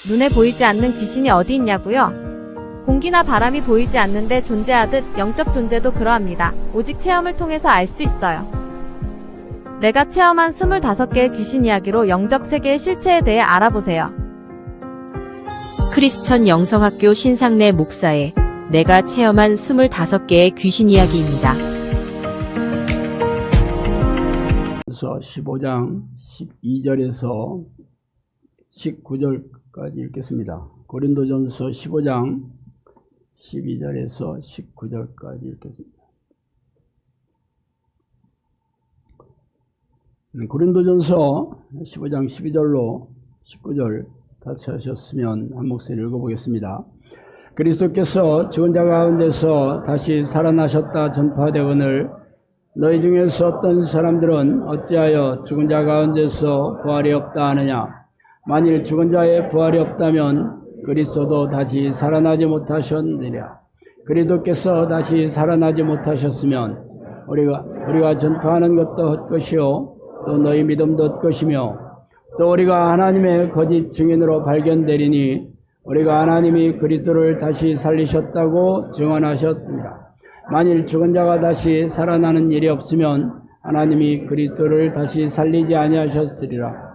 눈에 보이지 않는 귀신이 어디 있냐고요? 공기나 바람이 보이지 않는데 존재하듯 영적 존재도 그러합니다. 오직 체험을 통해서 알 수 있어요. 내가 체험한 25개의 귀신 이야기로 영적 세계의 실체에 대해 알아보세요. 크리스천 영성학교 신상래 목사의 내가 체험한 25개의 귀신 이야기입니다. 그래서 15장 12절에서 19절까지 읽겠습니다. 고린도전서 15장 12절에서 19절까지 읽겠습니다. 고린도전서 15장 12절로 19절 같이 하셨으면 한 목소리 읽어보겠습니다. 그리스도께서 죽은 자 가운데서 다시 살아나셨다 전파되거늘 너희 중에서 어떤 사람들은 어찌하여 죽은 자 가운데서 부활이 없다 하느냐. 만일 죽은 자의 부활이 없다면 그리스도도 다시 살아나지 못하셨느니라. 그리스도께서 다시 살아나지 못하셨으면 우리가 전파하는 것도 헛것이요 또 너희 믿음도 헛것이며 또 우리가 하나님의 거짓 증인으로 발견되리니 우리가 하나님이 그리스도를 다시 살리셨다고 증언하셨습니다. 만일 죽은 자가 다시 살아나는 일이 없으면 하나님이 그리스도를 다시 살리지 아니하셨으리라.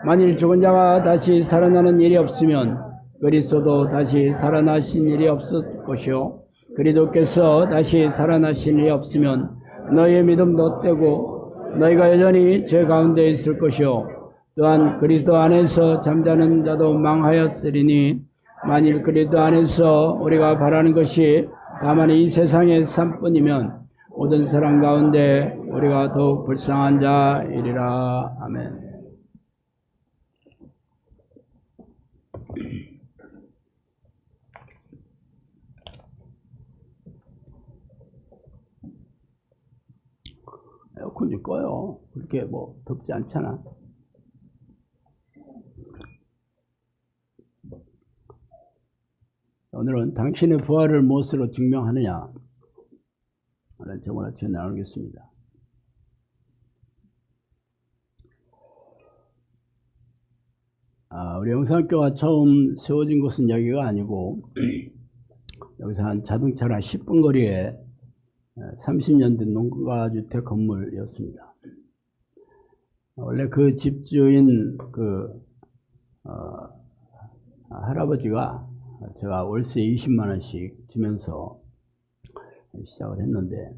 만일 죽은 자가 다시 살아나는 일이 없으면 그리스도도 다시 살아나신 일이 없을 것이요 그리스도께서 다시 살아나신 일이 없으면 너희의 믿음도 헛되고 너희가 여전히 죄 가운데 있을 것이요 또한 그리스도 안에서 잠자는 자도 망하였으리니 만일 그리스도 안에서 우리가 바라는 것이 다만 이 세상의 삶뿐이면 모든 사람 가운데 우리가 더욱 불쌍한 자이리라. 아멘. 에어컨 좀 꺼요. 그렇게 뭐 덥지 않잖아. 오늘은 당신의 부활을 무엇으로 증명하느냐 라는 제목을 같이 나누겠습니다. 우리 영성학교가 처음 세워진 곳은 여기가 아니고 여기서 한 자동차로 한 10분 거리에 30년 된 농가주택 건물이었습니다. 원래 그 집주인 할아버지가 제가 월세 20만 원씩 주면서 시작을 했는데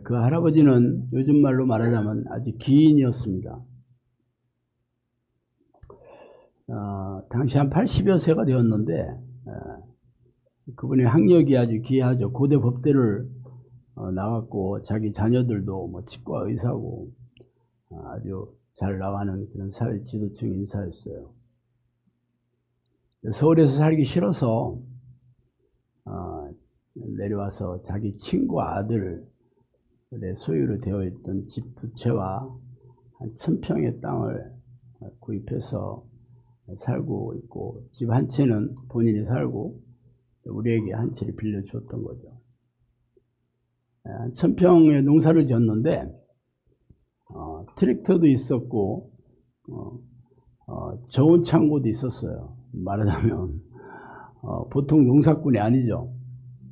그 할아버지는 요즘 말로 말하자면 아주 기인이었습니다. 당시 한 80여 세가 되었는데 그분의 학력이 아주 귀하죠. 고대 법대를 나갔고 자기 자녀들도 뭐 치과 의사고 아주 잘 나가는 그런 사회 지도층 인사였어요. 서울에서 살기 싫어서 내려와서 자기 친구 아들의 소유로 되어 있던 집 2채와 한 1000평의 땅을 구입해서 살고 있고 집 한 채는 본인이 살고 우리에게 한 채를 빌려줬던 거죠. 한 1000평의 농사를 지었는데 트랙터도 있었고 저온 창고도 있었어요. 말하자면 보통 농사꾼이 아니죠.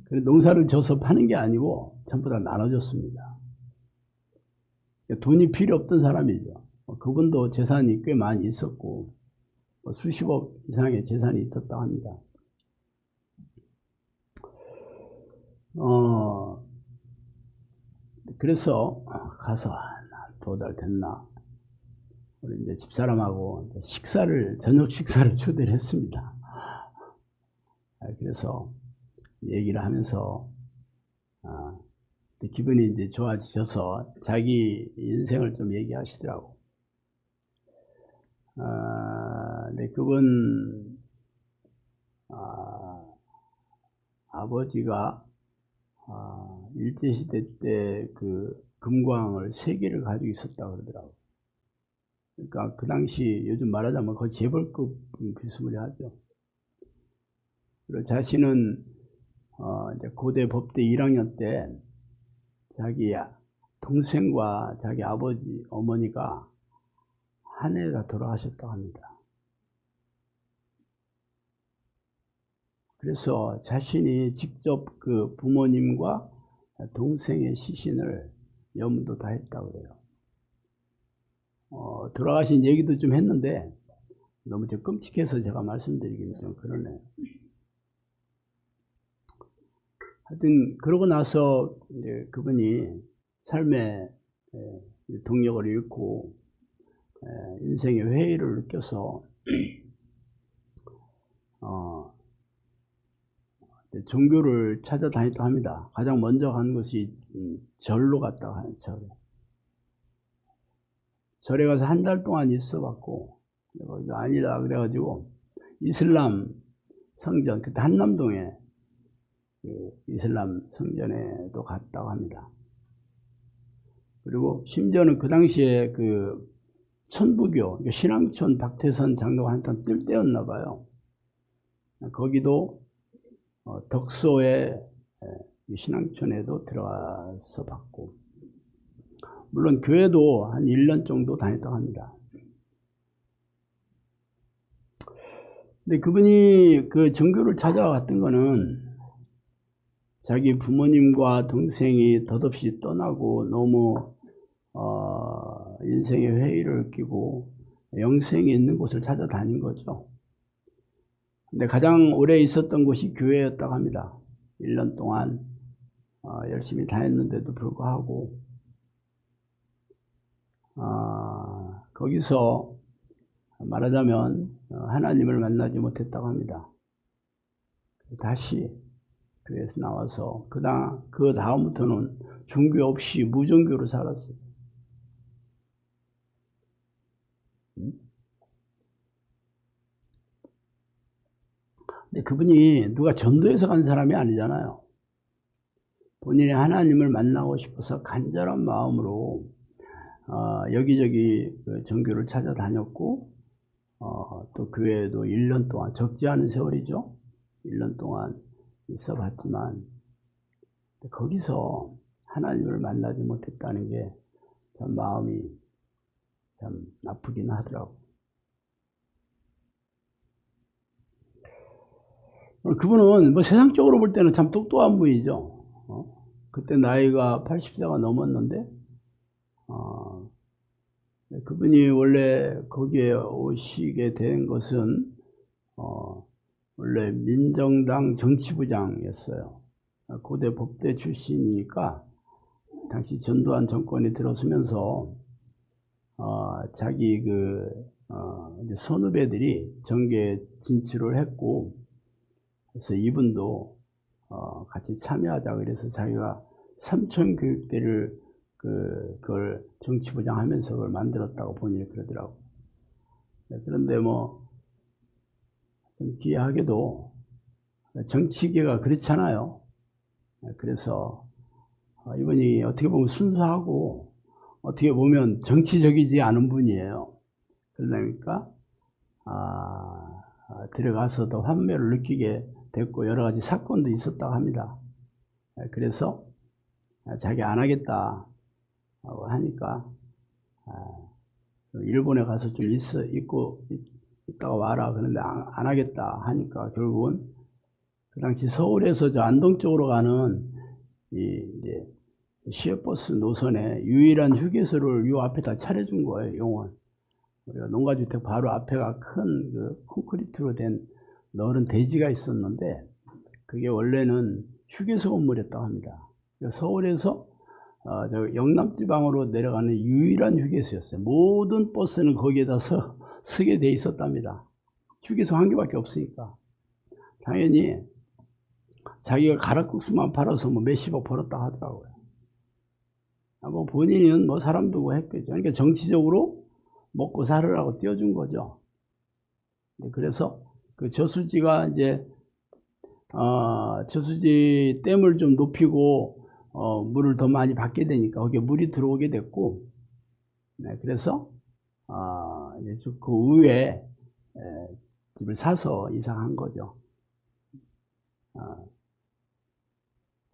그래서 농사를 져서 파는 게 아니고 전부 다 나눠줬습니다. 돈이 필요 없던 사람이죠. 그분도 재산이 꽤 많이 있었고 수십억 이상의 재산이 있었다고 합니다. 그래서 가서 2달 됐나 우리 이제 집사람하고 저녁 식사를 초대를 했습니다. 그래서 얘기를 하면서 기분이 이제 좋아지셔서 자기 인생을 좀 얘기하시더라고. 근데 그분 아버지가 일제시대 때 그 금광을 3개를 가지고 있었다고 그러더라고. 그러니까 그 당시 요즘 말하자면 거의 재벌급 비스무리 하죠. 그리고 자신은 이제 고대 법대 1학년 때 자기 동생과 자기 아버지, 어머니가 한 해가 돌아가셨다고 합니다. 그래서 자신이 직접 그 부모님과 동생의 시신을 염도 다 했다고 그래요. 돌아가신 얘기도 좀 했는데 너무 좀 끔찍해서 제가 말씀드리기는 좀 그러네요. 하여튼 그러고 나서 이제 그분이 삶의 동력을 잃고 인생의 회의를 느껴서 종교를 찾아다녔다 합니다. 가장 먼저 간 것이 절로 갔다가 하는 절에 가서 한 달 동안 있어 봤고, 이거 아니다 그래가지고 이슬람 성전, 그때 한남동에 그 이슬람 성전에도 갔다고 합니다. 그리고 심지어는 그 당시에 그 천부교, 신앙촌 박태선 장로가 한참 뜰 때였나 봐요. 거기도 덕소의 신앙촌에도 들어가서 봤고, 물론 교회도 한 1년 정도 다녔다고 합니다. 근데 그분이 그 정교를 찾아갔던 거는 자기 부모님과 동생이 덧없이 떠나고 너무 인생의 회의를 끼고 영생이 있는 곳을 찾아다닌 거죠. 근데 가장 오래 있었던 곳이 교회였다고 합니다. 1년 동안 열심히 다녔는데도 불구하고 거기서 말하자면 하나님을 만나지 못했다고 합니다. 다시 교회에서 나와서 그 다음부터는 종교 없이 무종교로 살았어요. 근데 그분이 누가 전도해서 간 사람이 아니잖아요. 본인이 하나님을 만나고 싶어서 간절한 마음으로 여기저기 그 정교를 찾아다녔고 또 교회에도 1년 동안, 적지 않은 세월이죠. 1년 동안 있어 봤지만 거기서 하나님을 만나지 못했다는 게 참 마음이 참 아프긴 하더라고요. 그분은 뭐 세상적으로 볼 때는 참 똑똑한 분이죠. 그때 나이가 80세가 넘었는데 그분이 원래 거기에 오시게 된 것은 원래 민정당 정치부장이었어요. 고대 법대 출신이니까 당시 전두환 정권이 들어서면서 자기 이제 선후배들이 정계에 진출을 했고, 그래서 이분도 같이 참여하자 그래서 자기가 삼천교육대를 그걸 정치부장 하면서 그걸 만들었다고 본인이 그러더라고. 그런데 뭐 좀 기이하게도 정치계가 그렇잖아요. 그래서 이분이 어떻게 보면 순수하고 어떻게 보면 정치적이지 않은 분이에요. 그러니까 들어가서도 환멸을 느끼게 됐고 여러 가지 사건도 있었다고 합니다. 그래서 자기 안 하겠다 하니까 일본에 가서 좀 있다가 와라 그런데 안 하겠다 하니까 결국은 그 당시 서울에서 저 안동 쪽으로 가는 이제 시외버스 노선에 유일한 휴게소를 요 앞에다 차려준 거예요. 용원. 우리가 농가주택 바로 앞에가 큰 그 콘크리트로 된 넓은 대지가 있었는데 그게 원래는 휴게소 건물이었다고 합니다. 서울에서 저 영남지방으로 내려가는 유일한 휴게소였어요. 모든 버스는 거기에다 서게 돼 있었답니다. 휴게소 한 개밖에 없으니까. 당연히 자기가 가락국수만 팔아서 뭐 몇십억 벌었다 하더라고요. 뭐 본인은 뭐 사람 두고 했겠죠. 그러니까 정치적으로 먹고 살으라고 띄워준 거죠. 그래서 그 저수지가 이제 저수지 댐을 좀 높이고 물을 더 많이 받게 되니까 거기에 물이 들어오게 됐고, 그래서 이제 그 위에 집을 사서 이사한 거죠.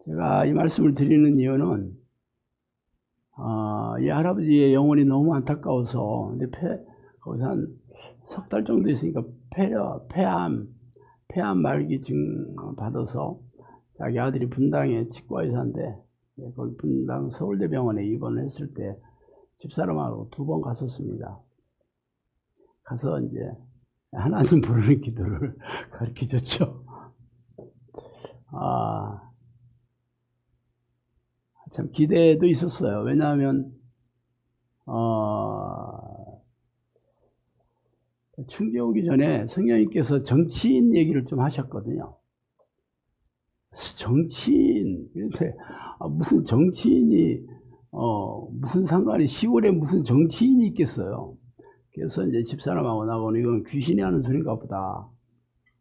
제가 이 말씀을 드리는 이유는 이 할아버지의 영혼이 너무 안타까워서 근데 거기서 한 석 달 정도 있으니까 폐암 말기 증 받아서 자기 아들이 분당에 치과의사인데 거기 분당 서울대병원에 입원을 했을 때 집사람하고 2번 갔었습니다. 가서 이제 하나님 부르는 기도를 가르쳐 줬죠. 참 기대도 있었어요. 왜냐하면 충계 오기 전에 성령님께서 정치인 얘기를 좀 하셨거든요. 정치인, 그런데 무슨 정치인이 무슨 상관이 시골에 무슨 정치인이 있겠어요. 그래서 이제 집사람하고 나고는 이건 귀신이 하는 소린가 보다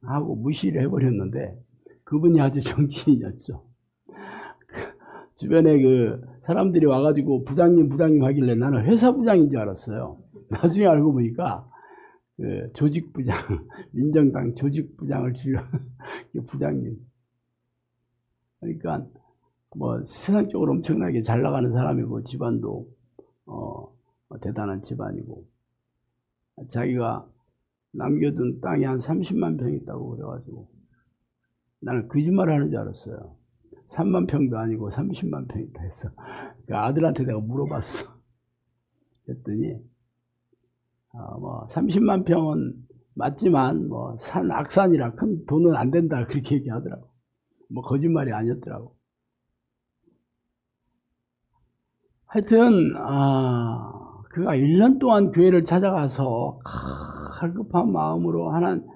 하고 무시를 해버렸는데 그분이 아주 정치인이었죠. 주변에 그 사람들이 와가지고 부장님 하길래 나는 회사 부장인 줄 알았어요. 나중에 알고 보니까 그 조직부장, 민정당 조직부장을 주려 부장님. 그러니까 뭐 세상적으로 엄청나게 잘 나가는 사람이고 집안도 대단한 집안이고 자기가 남겨둔 땅이 한 30만 평 있다고 그래가지고 나는 거짓말을 하는 줄 알았어요. 3만 평도 아니고 30만 평 있다 해서 그 아들한테 내가 물어봤어. 그랬더니 뭐 30만 평은 맞지만 뭐 악산이라 큰 돈은 안 된다 그렇게 얘기하더라고. 뭐 거짓말이 아니었더라고. 하여튼 그가 1년 동안 교회를 찾아가서 갈급한 마음으로 하나님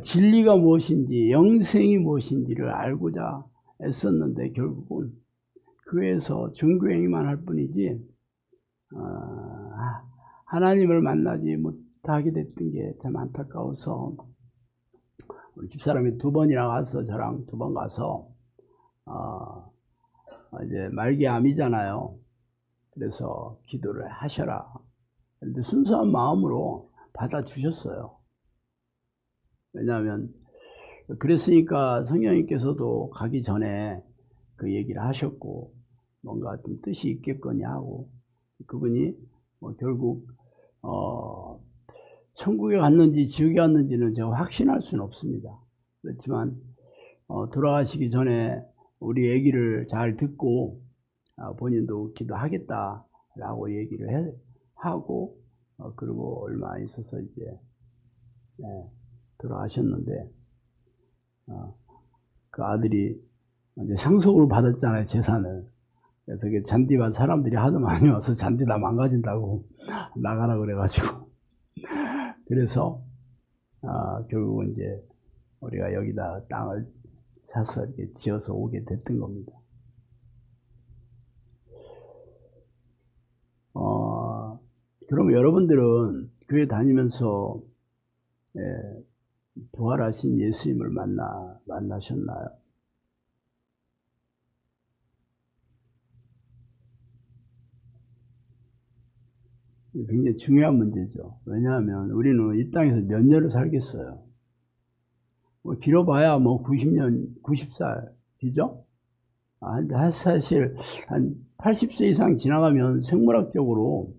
진리가 무엇인지 영생이 무엇인지를 알고자 애썼는데 결국은 교회에서 종교행위만 할 뿐이지 하나님을 만나지 못하게 됐던 게 참 안타까워서 우리 집사람이 2번이나 가서 저랑 2번 가서 이제 말기암이잖아요. 그래서 기도를 하셔라. 그런데 순수한 마음으로 받아주셨어요. 왜냐하면 그랬으니까 성령님께서도 가기 전에 그 얘기를 하셨고 뭔가 좀 뜻이 있겠거니 하고 그분이 결국 천국에 갔는지 지옥에 갔는지는 제가 확신할 수는 없습니다. 그렇지만 돌아가시기 전에 우리 얘기를 잘 듣고 본인도 기도하겠다라고 얘기를 하고 그리고 얼마 있어서 이제 돌아가셨는데 그 아들이 이제 상속을 받았잖아요, 재산을. 그래서 그 잔디밭 사람들이 하도 많이 와서 잔디 다 망가진다고 나가라 그래가지고 그래서 결국은 이제 우리가 여기다 땅을 사서 이렇게 지어서 오게 됐던 겁니다. 그럼 여러분들은 교회 다니면서 부활하신 예수님을 만나셨나요? 굉장히 중요한 문제죠. 왜냐하면 우리는 이 땅에서 몇 년을 살겠어요. 길어봐야 90년, 90살, 그죠? 사실 한 80세 이상 지나가면 생물학적으로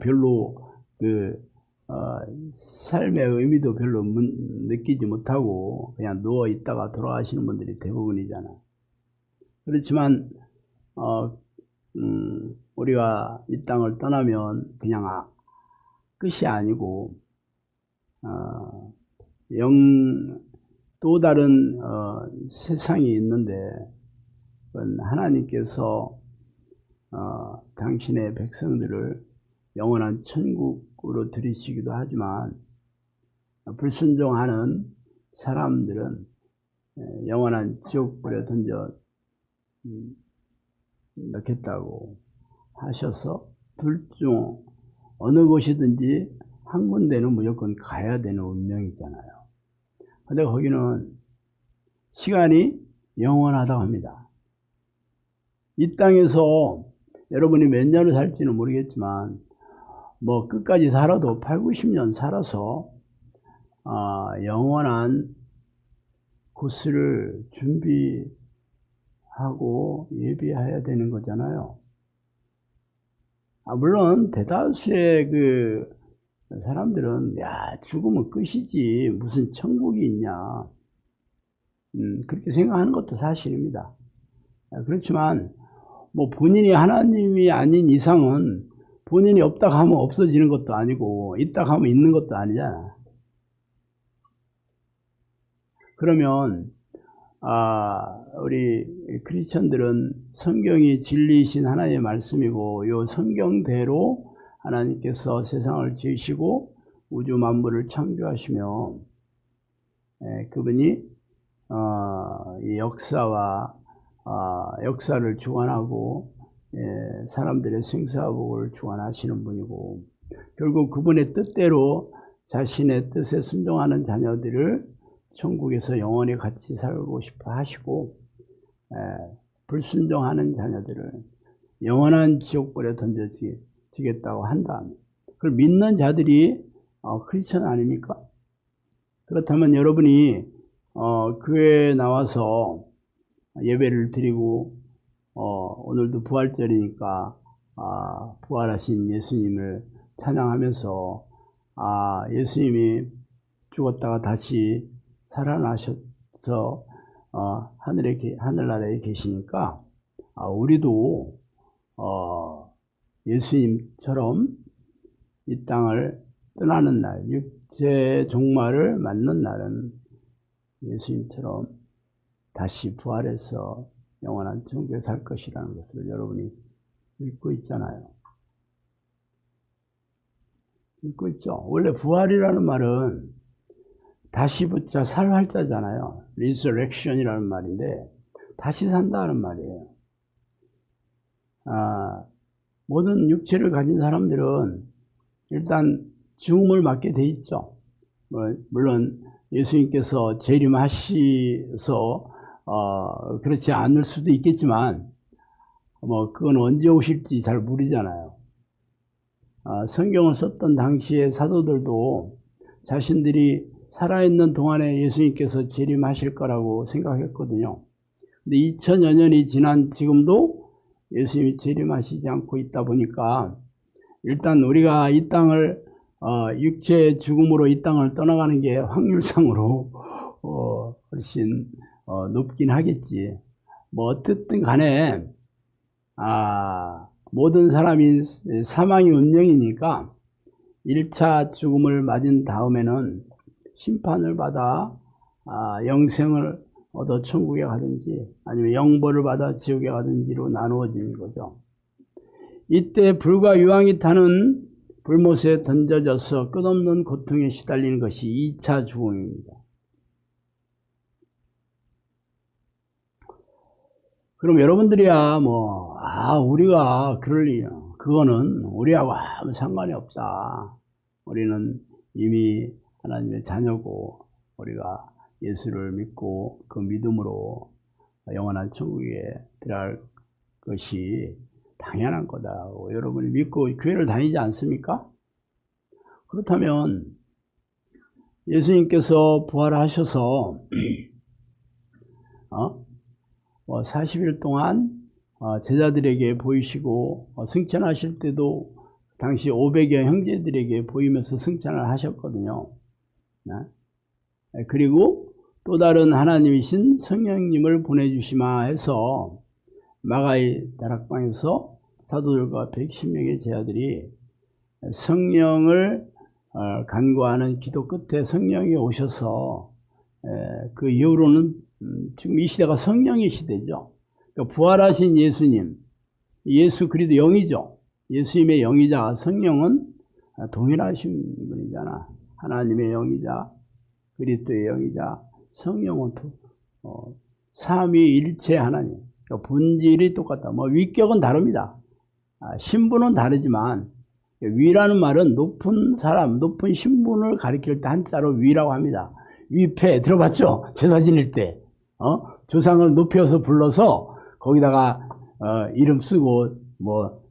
별로 삶의 의미도 별로 느끼지 못하고 그냥 누워 있다가 돌아가시는 분들이 대부분이잖아요. 그렇지만 우리가 이 땅을 떠나면 그냥 끝이 아니고 또 다른 세상이 있는데 하나님께서 당신의 백성들을 영원한 천국으로 들이시기도 하지만 불순종하는 사람들은 영원한 지옥불에 던져 넣겠다고 하셔서 둘 중 어느 곳이든지 한 군데는 무조건 가야 되는 운명이잖아요. 근데 거기는 시간이 영원하다고 합니다. 이 땅에서 여러분이 몇 년을 살지는 모르겠지만 끝까지 살아도 8, 90년 살아서 영원한 곳을 준비하고 예비해야 되는 거잖아요. 물론 대다수의 사람들은 야 죽으면 끝이지 무슨 천국이 있냐 그렇게 생각하는 것도 사실입니다. 그렇지만 뭐 본인이 하나님이 아닌 이상은 본인이 없다 하면 없어지는 것도 아니고 있다 하면 있는 것도 아니잖아. 그러면 우리 크리스천들은 성경이 진리이신 하나님의 말씀이고 이 성경대로 하나님께서 세상을 지으시고 우주 만물을 창조하시며 그분이 이 역사를 주관하고 사람들의 생사복을 주관하시는 분이고 결국 그분의 뜻대로 자신의 뜻에 순종하는 자녀들을 천국에서 영원히 같이 살고 싶어 하시고 불순종하는 자녀들을 영원한 지옥불에 던져지겠다고 한다. 그걸 믿는 자들이 크리스천 아닙니까? 그렇다면 여러분이 교회에 나와서 예배를 드리고 오늘도 부활절이니까 부활하신 예수님을 찬양하면서 예수님이 죽었다가 다시 살아나셔서 하늘나라에 계시니까 우리도 예수님처럼 이 땅을 떠나는 날, 육체 종말을 맞는 날은 예수님처럼 다시 부활해서 영원한 천국에 살 것이라는 것을 여러분이 믿고 있잖아요. 믿고 있죠. 원래 부활이라는 말은 다시 붙자 살 활자잖아요. resurrection이라는 말인데 다시 산다는 말이에요. 모든 육체를 가진 사람들은 일단 죽음을 맞게 돼 있죠. 물론 예수님께서 재림하셔서 그렇지 않을 수도 있겠지만 그건 언제 오실지 잘 모르잖아요. 성경을 썼던 당시의 사도들도 자신들이 살아있는 동안에 예수님께서 재림하실 거라고 생각했거든요. 근데 2000여 년이 지난 지금도 예수님이 재림하시지 않고 있다 보니까 일단 우리가 이 땅을 육체의 죽음으로 이 땅을 떠나가는 게 확률상으로 훨씬 높긴 하겠지. 어쨌든 간에 모든 사람이 사망이 운명이니까 1차 죽음을 맞은 다음에는 심판을 받아 영생을 얻어 천국에 가든지 아니면 영벌을 받아 지옥에 가든지로 나누어지는 거죠. 이때 불과 유황이 타는 불못에 던져져서 끝없는 고통에 시달리는 것이 2차 죽음입니다. 그럼 여러분들이야 우리가 그럴 리 그거는 우리하고 아무 상관이 없다. 우리는 이미 하나님의 자녀고 우리가 예수를 믿고 그 믿음으로 영원한 천국에 들어갈 것이 당연한 거다. 여러분이 믿고 교회를 다니지 않습니까? 그렇다면 예수님께서 부활하셔서 40일 동안 제자들에게 보이시고 승천하실 때도 당시 500여 형제들에게 보이면서 승천을 하셨거든요. 그리고 또 다른 하나님이신 성령님을 보내주시마 해서 마가의 다락방에서 사도들과 110명의 제자들이 성령을 간구하는 기도 끝에 성령이 오셔서 그 이후로는 지금 이 시대가 성령의 시대죠. 그러니까 부활하신 예수님, 예수 그리스도 영이죠. 예수님의 영이자 성령은 동일하신 분이잖아. 하나님의 영이자 그리스도의 영이자 성령은 삼위일체 하나님. 그러니까 본질이 똑같다. 위격은 다릅니다. 신분은 다르지만 위라는 말은 높은 사람, 높은 신분을 가리킬 때 한자로 위라고 합니다. 위패 들어봤죠? 제사 지낼 때 조상을 높여서 불러서 거기다가 이름 쓰고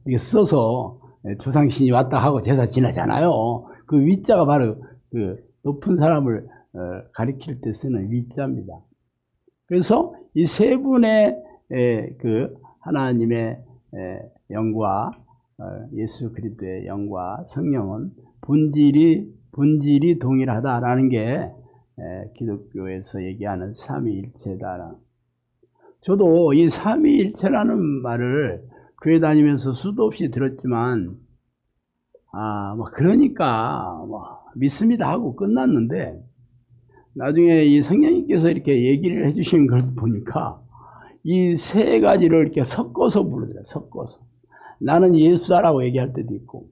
이렇게 써서 조상신이 왔다 하고 제사 지내잖아요. 그 위자가 바로 그 높은 사람을 가리킬 때 쓰는 위자입니다. 그래서 이 세 분의 그 하나님의 영과 예수 그리스도의 영과 성령은 본질이 동일하다라는 게 기독교에서 얘기하는 삼위일체다. 저도 이 삼위일체라는 말을 교회 다니면서 수도 없이 들었지만, 그러니까, 믿습니다 하고 끝났는데, 나중에 이 성령님께서 이렇게 얘기를 해주시는 걸 보니까, 이 세 가지를 이렇게 섞어서 부르더라고요, 섞어서. 나는 예수다라고 얘기할 때도 있고,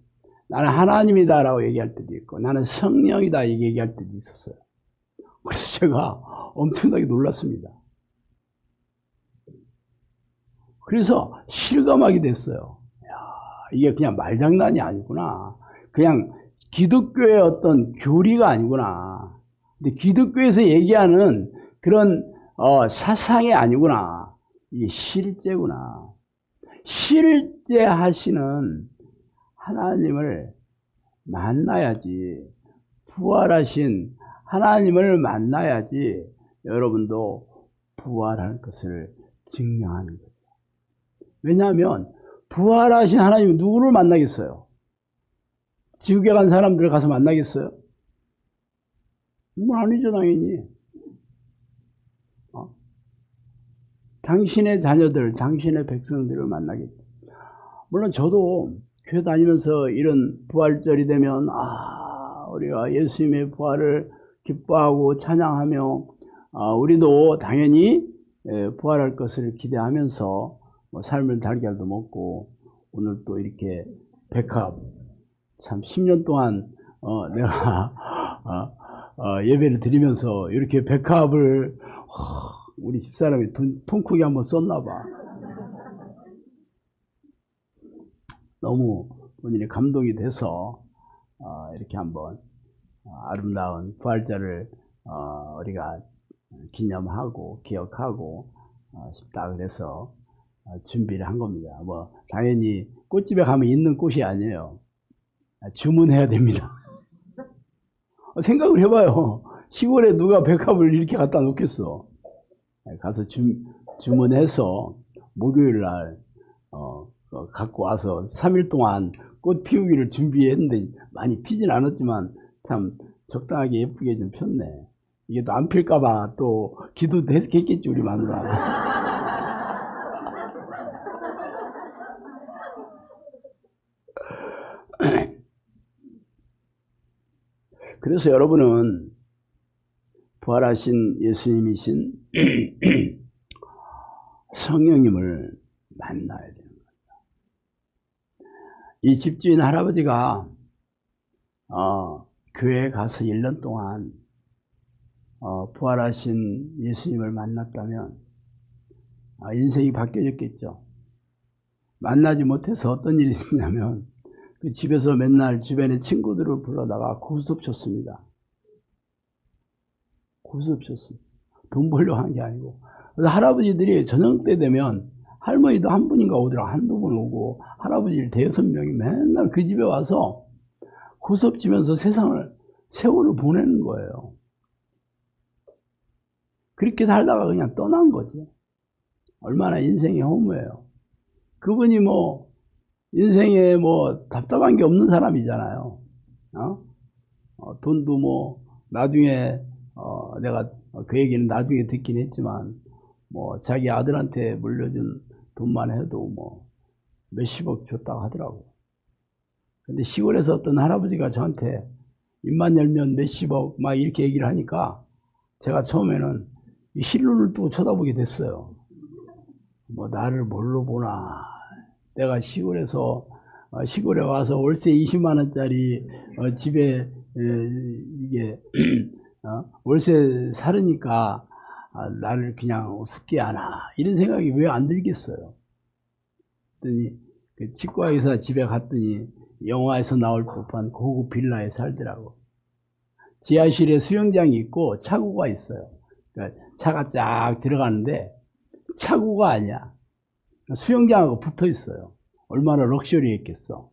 나는 하나님이다라고 얘기할 때도 있고, 나는 성령이다 얘기할 때도 있었어요. 그래서 제가 엄청나게 놀랐습니다. 그래서 실감하게 됐어요. 이게 그냥 말장난이 아니구나. 그냥 기독교의 어떤 교리가 아니구나. 근데 기독교에서 얘기하는 그런 사상이 아니구나. 이게 실제구나. 실제 하시는 하나님을 만나야지. 부활하신 하나님을 만나야지 여러분도 부활할 것을 증명하는 거예요. 왜냐하면 부활하신 하나님이 누구를 만나겠어요? 지옥에 간 사람들을 가서 만나겠어요? 그건 아니죠, 당연히. 당신의 자녀들, 당신의 백성들을 만나겠죠. 물론 저도 교회 다니면서 이런 부활절이 되면 우리가 예수님의 부활을 기뻐하고 찬양하며 우리도 당연히 부활할 것을 기대하면서 삶을 달걀도 먹고 오늘 또 이렇게 백합 참 10년 동안 내가 예배를 드리면서 이렇게 백합을 우리 집사람이 통 크게 한번 썼나 봐. 너무 본인이 감동이 돼서 이렇게 한번 아름다운 부활절을 우리가 기념하고 기억하고 싶다 그래서 준비를 한 겁니다. 당연히 꽃집에 가면 있는 꽃이 아니에요. 주문해야 됩니다. 생각을 해봐요. 시골에 누가 백합을 이렇게 갖다 놓겠어. 가서 주문해서 목요일 날 갖고 와서 3일 동안 꽃 피우기를 준비했는데 많이 피진 않았지만 참 적당하게 예쁘게 좀 폈네. 이게 또 안 필까봐 또 기도도 했겠지 우리 마누라. 그래서 여러분은 부활하신 예수님이신 성령님을 만나야 되는 겁니다. 이 집주인 할아버지가 교회에 가서 1년 동안 부활하신 예수님을 만났다면 인생이 바뀌어졌겠죠. 만나지 못해서 어떤 일이 있냐면 그 집에서 맨날 주변의 친구들을 불러다가 고스톱 쳤습니다. 고스톱 쳤습니다. 돈 벌려고 한 게 아니고. 그래서 할아버지들이 저녁 때 되면 할머니도 한 분인가 오더라. 한두 분 오고 할아버지 5-6명이 맨날 그 집에 와서 고스톱 치면서 세월을 보내는 거예요. 그렇게 살다가 그냥 떠난 거지. 얼마나 인생이 허무해요. 그분이 인생에 답답한 게 없는 사람이잖아요. 돈도 나중에, 내가 그 얘기는 나중에 듣긴 했지만, 자기 아들한테 물려준 돈만 해도 몇십억 줬다고 하더라고요. 근데 시골에서 어떤 할아버지가 저한테 입만 열면 몇십억 막 이렇게 얘기를 하니까 제가 처음에는 실눈을 뜨고 쳐다보게 됐어요. 나를 뭘로 보나. 내가 시골에 와서 월세 20만 원짜리 집에 이게 월세 살으니까 나를 그냥 우습게 하나 이런 생각이 왜 안 들겠어요. 그랬더니 그 치과의사 집에 갔더니 영화에서 나올 법한 고급 빌라에 살더라고. 지하실에 수영장이 있고 차고가 있어요. 그러니까 차가 쫙 들어가는데 차고가 아니야. 수영장하고 붙어 있어요. 얼마나 럭셔리했겠어.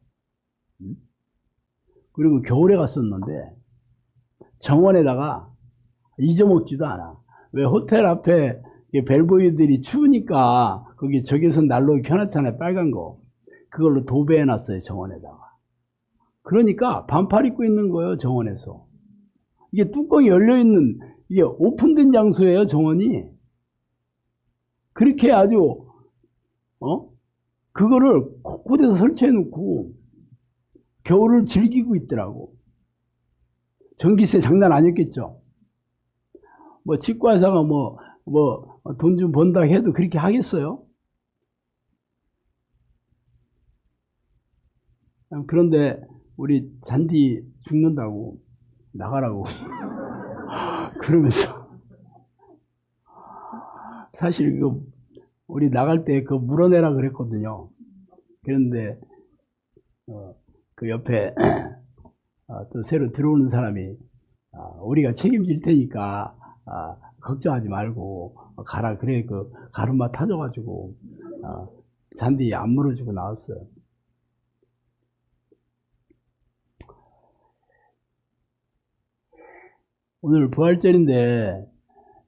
그리고 겨울에 갔었는데 정원에다가 잊어먹지도 않아. 왜 호텔 앞에 벨보이들이 추우니까 거기 적외선 난로 켜놨잖아요. 빨간 거. 그걸로 도배해놨어요. 정원에다가. 그러니까 반팔 입고 있는 거예요, 정원에서. 이게 뚜껑이 열려있는, 이게 오픈된 장소예요, 정원이. 그렇게 아주, 그거를 곳곳에서 설치해 놓고, 겨울을 즐기고 있더라고. 전기세 장난 아니었겠죠. 뭐, 치과의사가 돈 좀 번다 해도 그렇게 하겠어요? 그런데, 우리 잔디 죽는다고, 나가라고. 그러면서, 사실 우리 나갈 때 물어내라 그랬거든요. 그런데, 그 옆에, 또 새로 들어오는 사람이, 우리가 책임질 테니까, 걱정하지 말고, 가라. 그래, 가르마 타줘가지고, 잔디 안 물어주고 나왔어요. 오늘 부활절인데,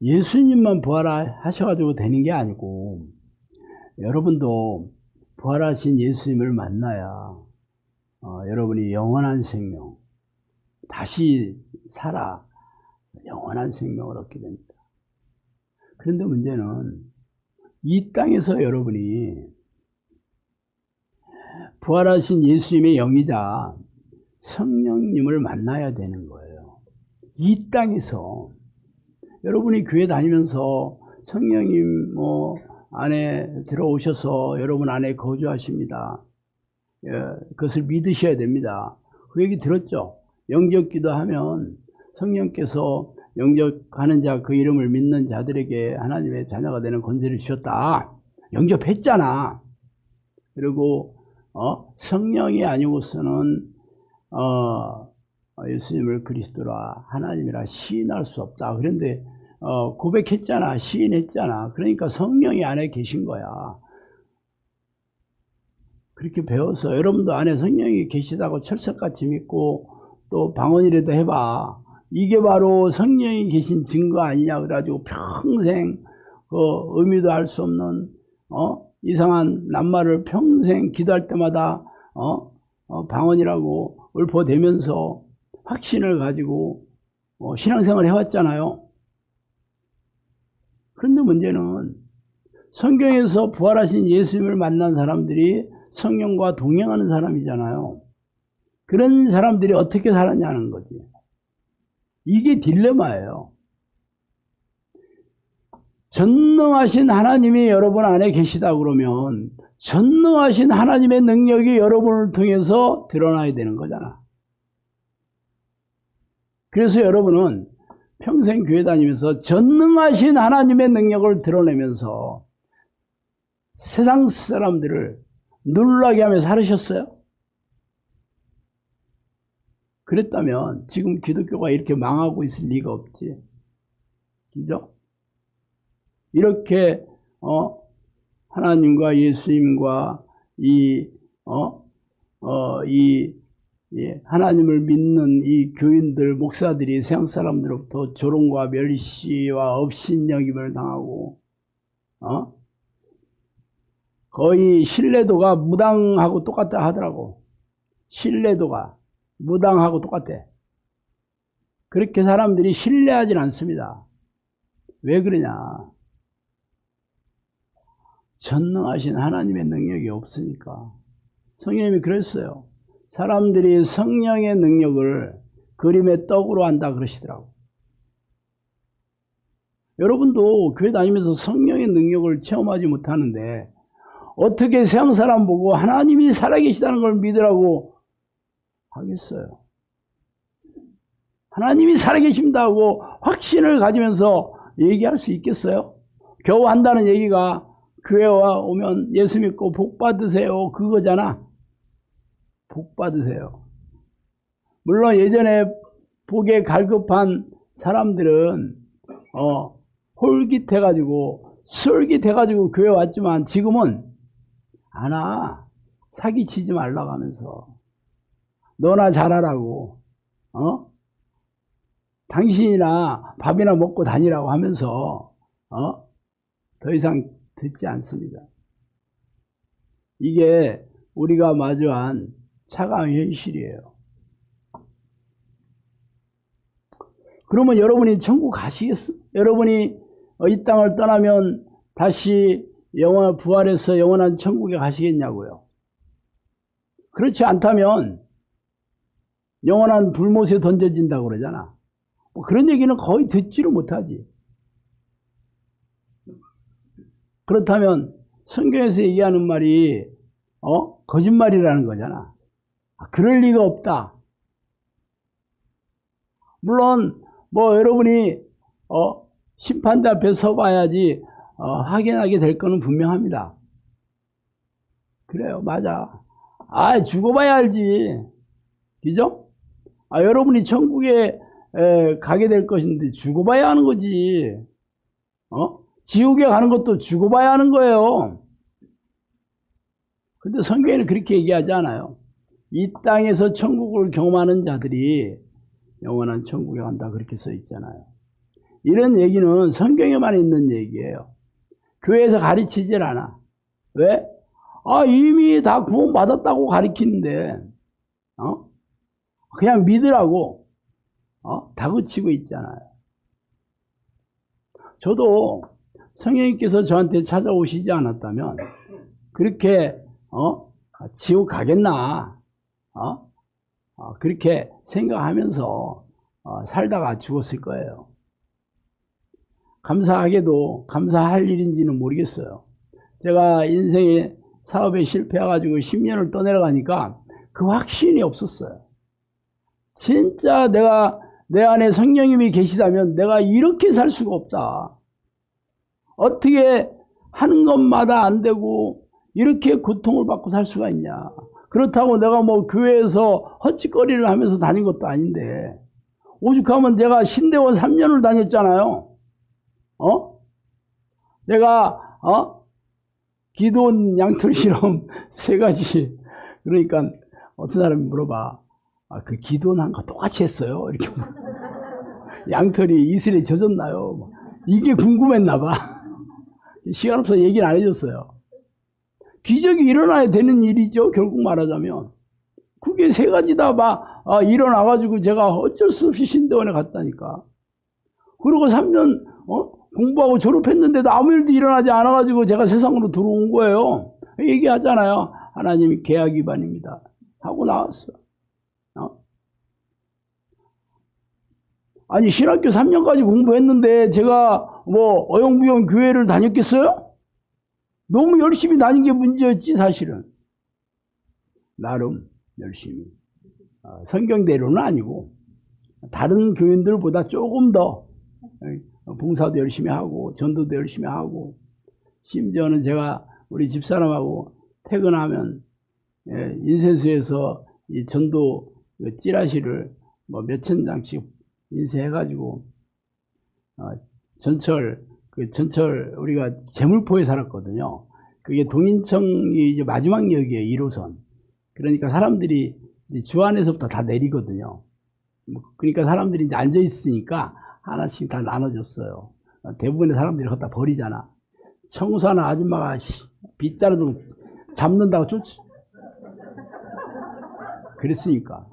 예수님만 부활하셔가지고 되는 게 아니고, 여러분도 부활하신 예수님을 만나야, 여러분이 영원한 생명, 다시 살아 영원한 생명을 얻게 됩니다. 그런데 문제는 이 땅에서 여러분이 부활하신 예수님의 영이자 성령님을 만나야 되는 거예요. 이 땅에서 여러분이 교회 다니면서 성령님 안에 들어오셔서 여러분 안에 거주하십니다. 그것을 믿으셔야 됩니다. 그 얘기 들었죠? 영접기도 하면 성령께서 영접하는 자, 그 이름을 믿는 자들에게 하나님의 자녀가 되는 권세를 주셨다. 영접했잖아. 그리고 성령이 아니고서는 예수님을 그리스도라 하나님이라 시인할 수 없다. 그런데 고백했잖아. 시인했잖아. 그러니까 성령이 안에 계신 거야. 그렇게 배워서 여러분도 안에 성령이 계시다고 철석같이 믿고 또 방언이라도 해봐. 이게 바로 성령이 계신 증거 아니냐 그래가지고 평생 의미도 알 수 없는 이상한 낱말을 평생 기도할 때마다 방언이라고 읊어대면서 확신을 가지고 신앙생활을 해왔잖아요. 그런데 문제는 성경에서 부활하신 예수님을 만난 사람들이 성령과 동행하는 사람이잖아요. 그런 사람들이 어떻게 살았냐는 거지. 이게 딜레마예요. 전능하신 하나님이 여러분 안에 계시다 그러면 전능하신 하나님의 능력이 여러분을 통해서 드러나야 되는 거잖아. 그래서 여러분은 평생 교회 다니면서 전능하신 하나님의 능력을 드러내면서 세상 사람들을 놀라게 하며 살으셨어요? 그랬다면 지금 기독교가 이렇게 망하고 있을 리가 없지. 그죠? 이렇게 하나님과 예수님과 하나님을 믿는 이 교인들, 목사들이 세상 사람들로부터 조롱과 멸시와 업신여김을 당하고 거의 신뢰도가 무당하고 똑같다 하더라고. 신뢰도가 무당하고 똑같아. 그렇게 사람들이 신뢰하진 않습니다. 왜 그러냐? 전능하신 하나님의 능력이 없으니까. 성령님이 그랬어요. 사람들이 성령의 능력을 그림의 떡으로 한다 그러시더라고. 여러분도 교회 다니면서 성령의 능력을 체험하지 못하는데 어떻게 세상 사람 보고 하나님이 살아계시다는 걸 믿으라고 하겠어요? 하나님이 살아계신다고 확신을 가지면서 얘기할 수 있겠어요? 겨우 한다는 얘기가 교회 오면 예수 믿고 복 받으세요 그거잖아. 복 받으세요. 물론 예전에 복에 갈급한 사람들은 홀깃해가지고 솔깃해가지고 교회 왔지만 지금은 안 와. 사기치지 말라고 하면서 너나 잘하라고 당신이나 밥이나 먹고 다니라고 하면서 더 이상 듣지 않습니다. 이게 우리가 마주한 차가운 현실이에요. 그러면 여러분이 천국 가시겠어요? 여러분이 이 땅을 떠나면 다시 영원 부활해서 영원한 천국에 가시겠냐고요? 그렇지 않다면 영원한 불못에 던져진다고 그러잖아. 뭐 그런 얘기는 거의 듣지를 못하지. 그렇다면 성경에서 얘기하는 말이 거짓말이라는 거잖아. 그럴 리가 없다. 물론 뭐 여러분이 심판대 앞에 서봐야지 확인하게 될 거는 분명합니다. 그래요, 맞아. 죽어봐야 알지. 그죠? 여러분이 천국에 가게 될 것인데 죽어봐야 하는 거지. 지옥에 가는 것도 죽어봐야 하는 거예요. 근데 성경에는 그렇게 얘기하지 않아요. 이 땅에서 천국을 경험하는 자들이 영원한 천국에 간다, 그렇게 써 있잖아요. 이런 얘기는 성경에만 있는 얘기예요. 교회에서 가르치질 않아. 왜? 이미 다 구원받았다고 가르치는데 그냥 믿으라고 다그치고 있잖아요. 저도 성령님께서 저한테 찾아오시지 않았다면 그렇게 지옥 가겠나 그렇게 생각하면서 살다가 죽었을 거예요. 감사하게도 감사할 일인지는 모르겠어요. 제가 인생의 사업에 실패해가지고 10년을 떠내려가니까 그 확신이 없었어요. 진짜 내가 내 안에 성령님이 계시다면 내가 이렇게 살 수가 없다. 어떻게 하는 것마다 안 되고 이렇게 고통을 받고 살 수가 있냐. 그렇다고 내가 뭐 교회에서 헛짓거리를 하면서 다닌 것도 아닌데 오죽하면 내가 신대원 3년을 다녔잖아요. 내가 기도원 양털 실험 3가지. 그러니까 어떤 사람이 물어봐. 그 기도원 한 거 똑같이 했어요? 이렇게. 양털이 이슬에 젖었나요? 이게 궁금했나 봐. 시간 없어서 얘기를 안 해줬어요. 기적이 일어나야 되는 일이죠. 결국 말하자면. 그게 3가지 다 일어나가지고 제가 어쩔 수 없이 신대원에 갔다니까. 그리고 3년 공부하고 졸업했는데도 아무 일도 일어나지 않아가지고 제가 세상으로 들어온 거예요. 얘기하잖아요. 하나님이 계약 위반입니다. 하고 나왔어. 아니 신학교 3년까지 공부했는데 제가 뭐 어영부영 교회를 다녔겠어요? 너무 열심히 다닌 게 문제였지 사실은. 나름 열심히. 성경대로는 아니고 다른 교인들보다 조금 더 봉사도 열심히 하고 전도도 열심히 하고 심지어는 제가 우리 집사람하고 퇴근하면 인쇄소에서 이 전도 찌라시를 뭐 몇천 장씩 인쇄해가지고 전철 우리가 제물포에 살았거든요. 그게 동인청이 이제 마지막 역이에요. 1호선. 그러니까 사람들이 이제 주 안에서부터 다 내리거든요. 그러니까 사람들이 이제 앉아 있으니까 하나씩 다 나눠줬어요. 대부분의 사람들이 갖다 버리잖아. 청소하는 아줌마가 빗자루로 잡는다고 쫓지. 그랬으니까.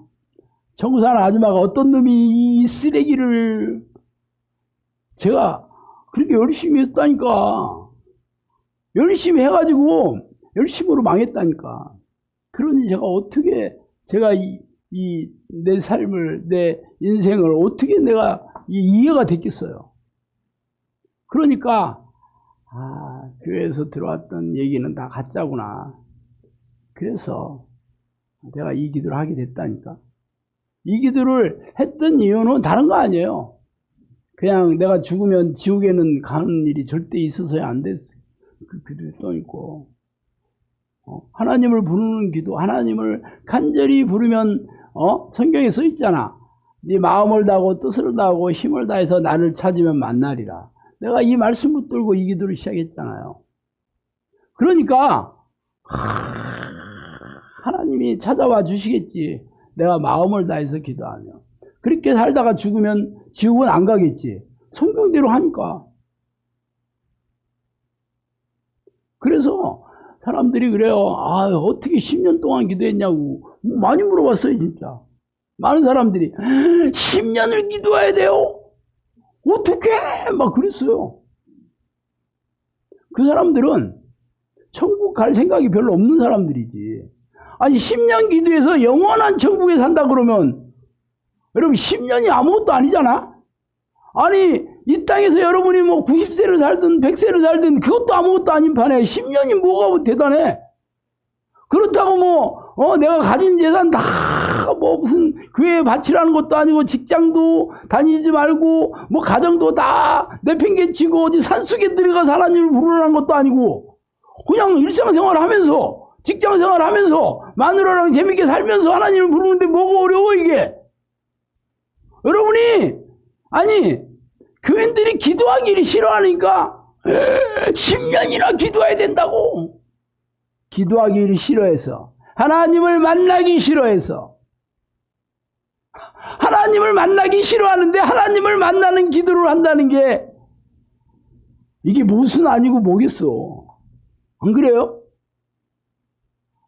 청소하는 아줌마가 어떤 놈이 이 쓰레기를 제가 그렇게 열심히 했다니까. 열심히 해가지고 열심으로 망했다니까. 그러니 제가 어떻게 제가 내 삶을 내 인생을 어떻게 내가 이해가 됐겠어요. 그러니까 교회에서 들어왔던 얘기는 다 가짜구나. 그래서 내가 이 기도를 하게 됐다니까. 이 기도를 했던 이유는 다른 거 아니에요. 그냥 내가 죽으면 지옥에는 가는 일이 절대 있어서야 안 됐어. 그 기도에 또 있고 하나님을 부르는 기도, 하나님을 간절히 부르면 성경에 써 있잖아. 네 마음을 다하고 뜻을 다하고 힘을 다해서 나를 찾으면 만나리라. 내가 이 말씀 붙들고 이 기도를 시작했잖아요. 그러니까 하나님이 찾아와 주시겠지. 내가 마음을 다해서 기도하면. 그렇게 살다가 죽으면 지옥은 안 가겠지. 성경대로 하니까. 그래서 사람들이 그래요. 어떻게 10년 동안 기도했냐고 많이 물어봤어요. 진짜 많은 사람들이 10년을 기도해야 돼요? 어떻게 막 그랬어요. 그 사람들은 천국 갈 생각이 별로 없는 사람들이지. 아니 10년 기도해서 영원한 천국에 산다 그러면 여러분 10년이 아무것도 아니잖아. 아니 이 땅에서 여러분이 뭐 90세를 살든 100세를 살든 그것도 아무것도 아닌 판에 10년이 뭐가 대단해. 그렇다고 내가 가진 재산 다 무슨 교회에 바치라는 것도 아니고 직장도 다니지 말고 가정도 다 내팽개치고 어디 산속에 들어가서 하나님을 부르라는 것도 아니고 그냥 일상생활 하면서 직장생활 하면서 마누라랑 재밌게 살면서 하나님을 부르는데 뭐가 어려워 이게. 여러분이 아니 교인들이 기도하기를 싫어하니까 10년이나 기도해야 된다고. 기도하기를 싫어해서 하나님을 만나기 싫어해서 하나님을 만나기 싫어하는데 하나님을 만나는 기도를 한다는 게 이게 무슨 아니고 뭐겠어. 안 그래요?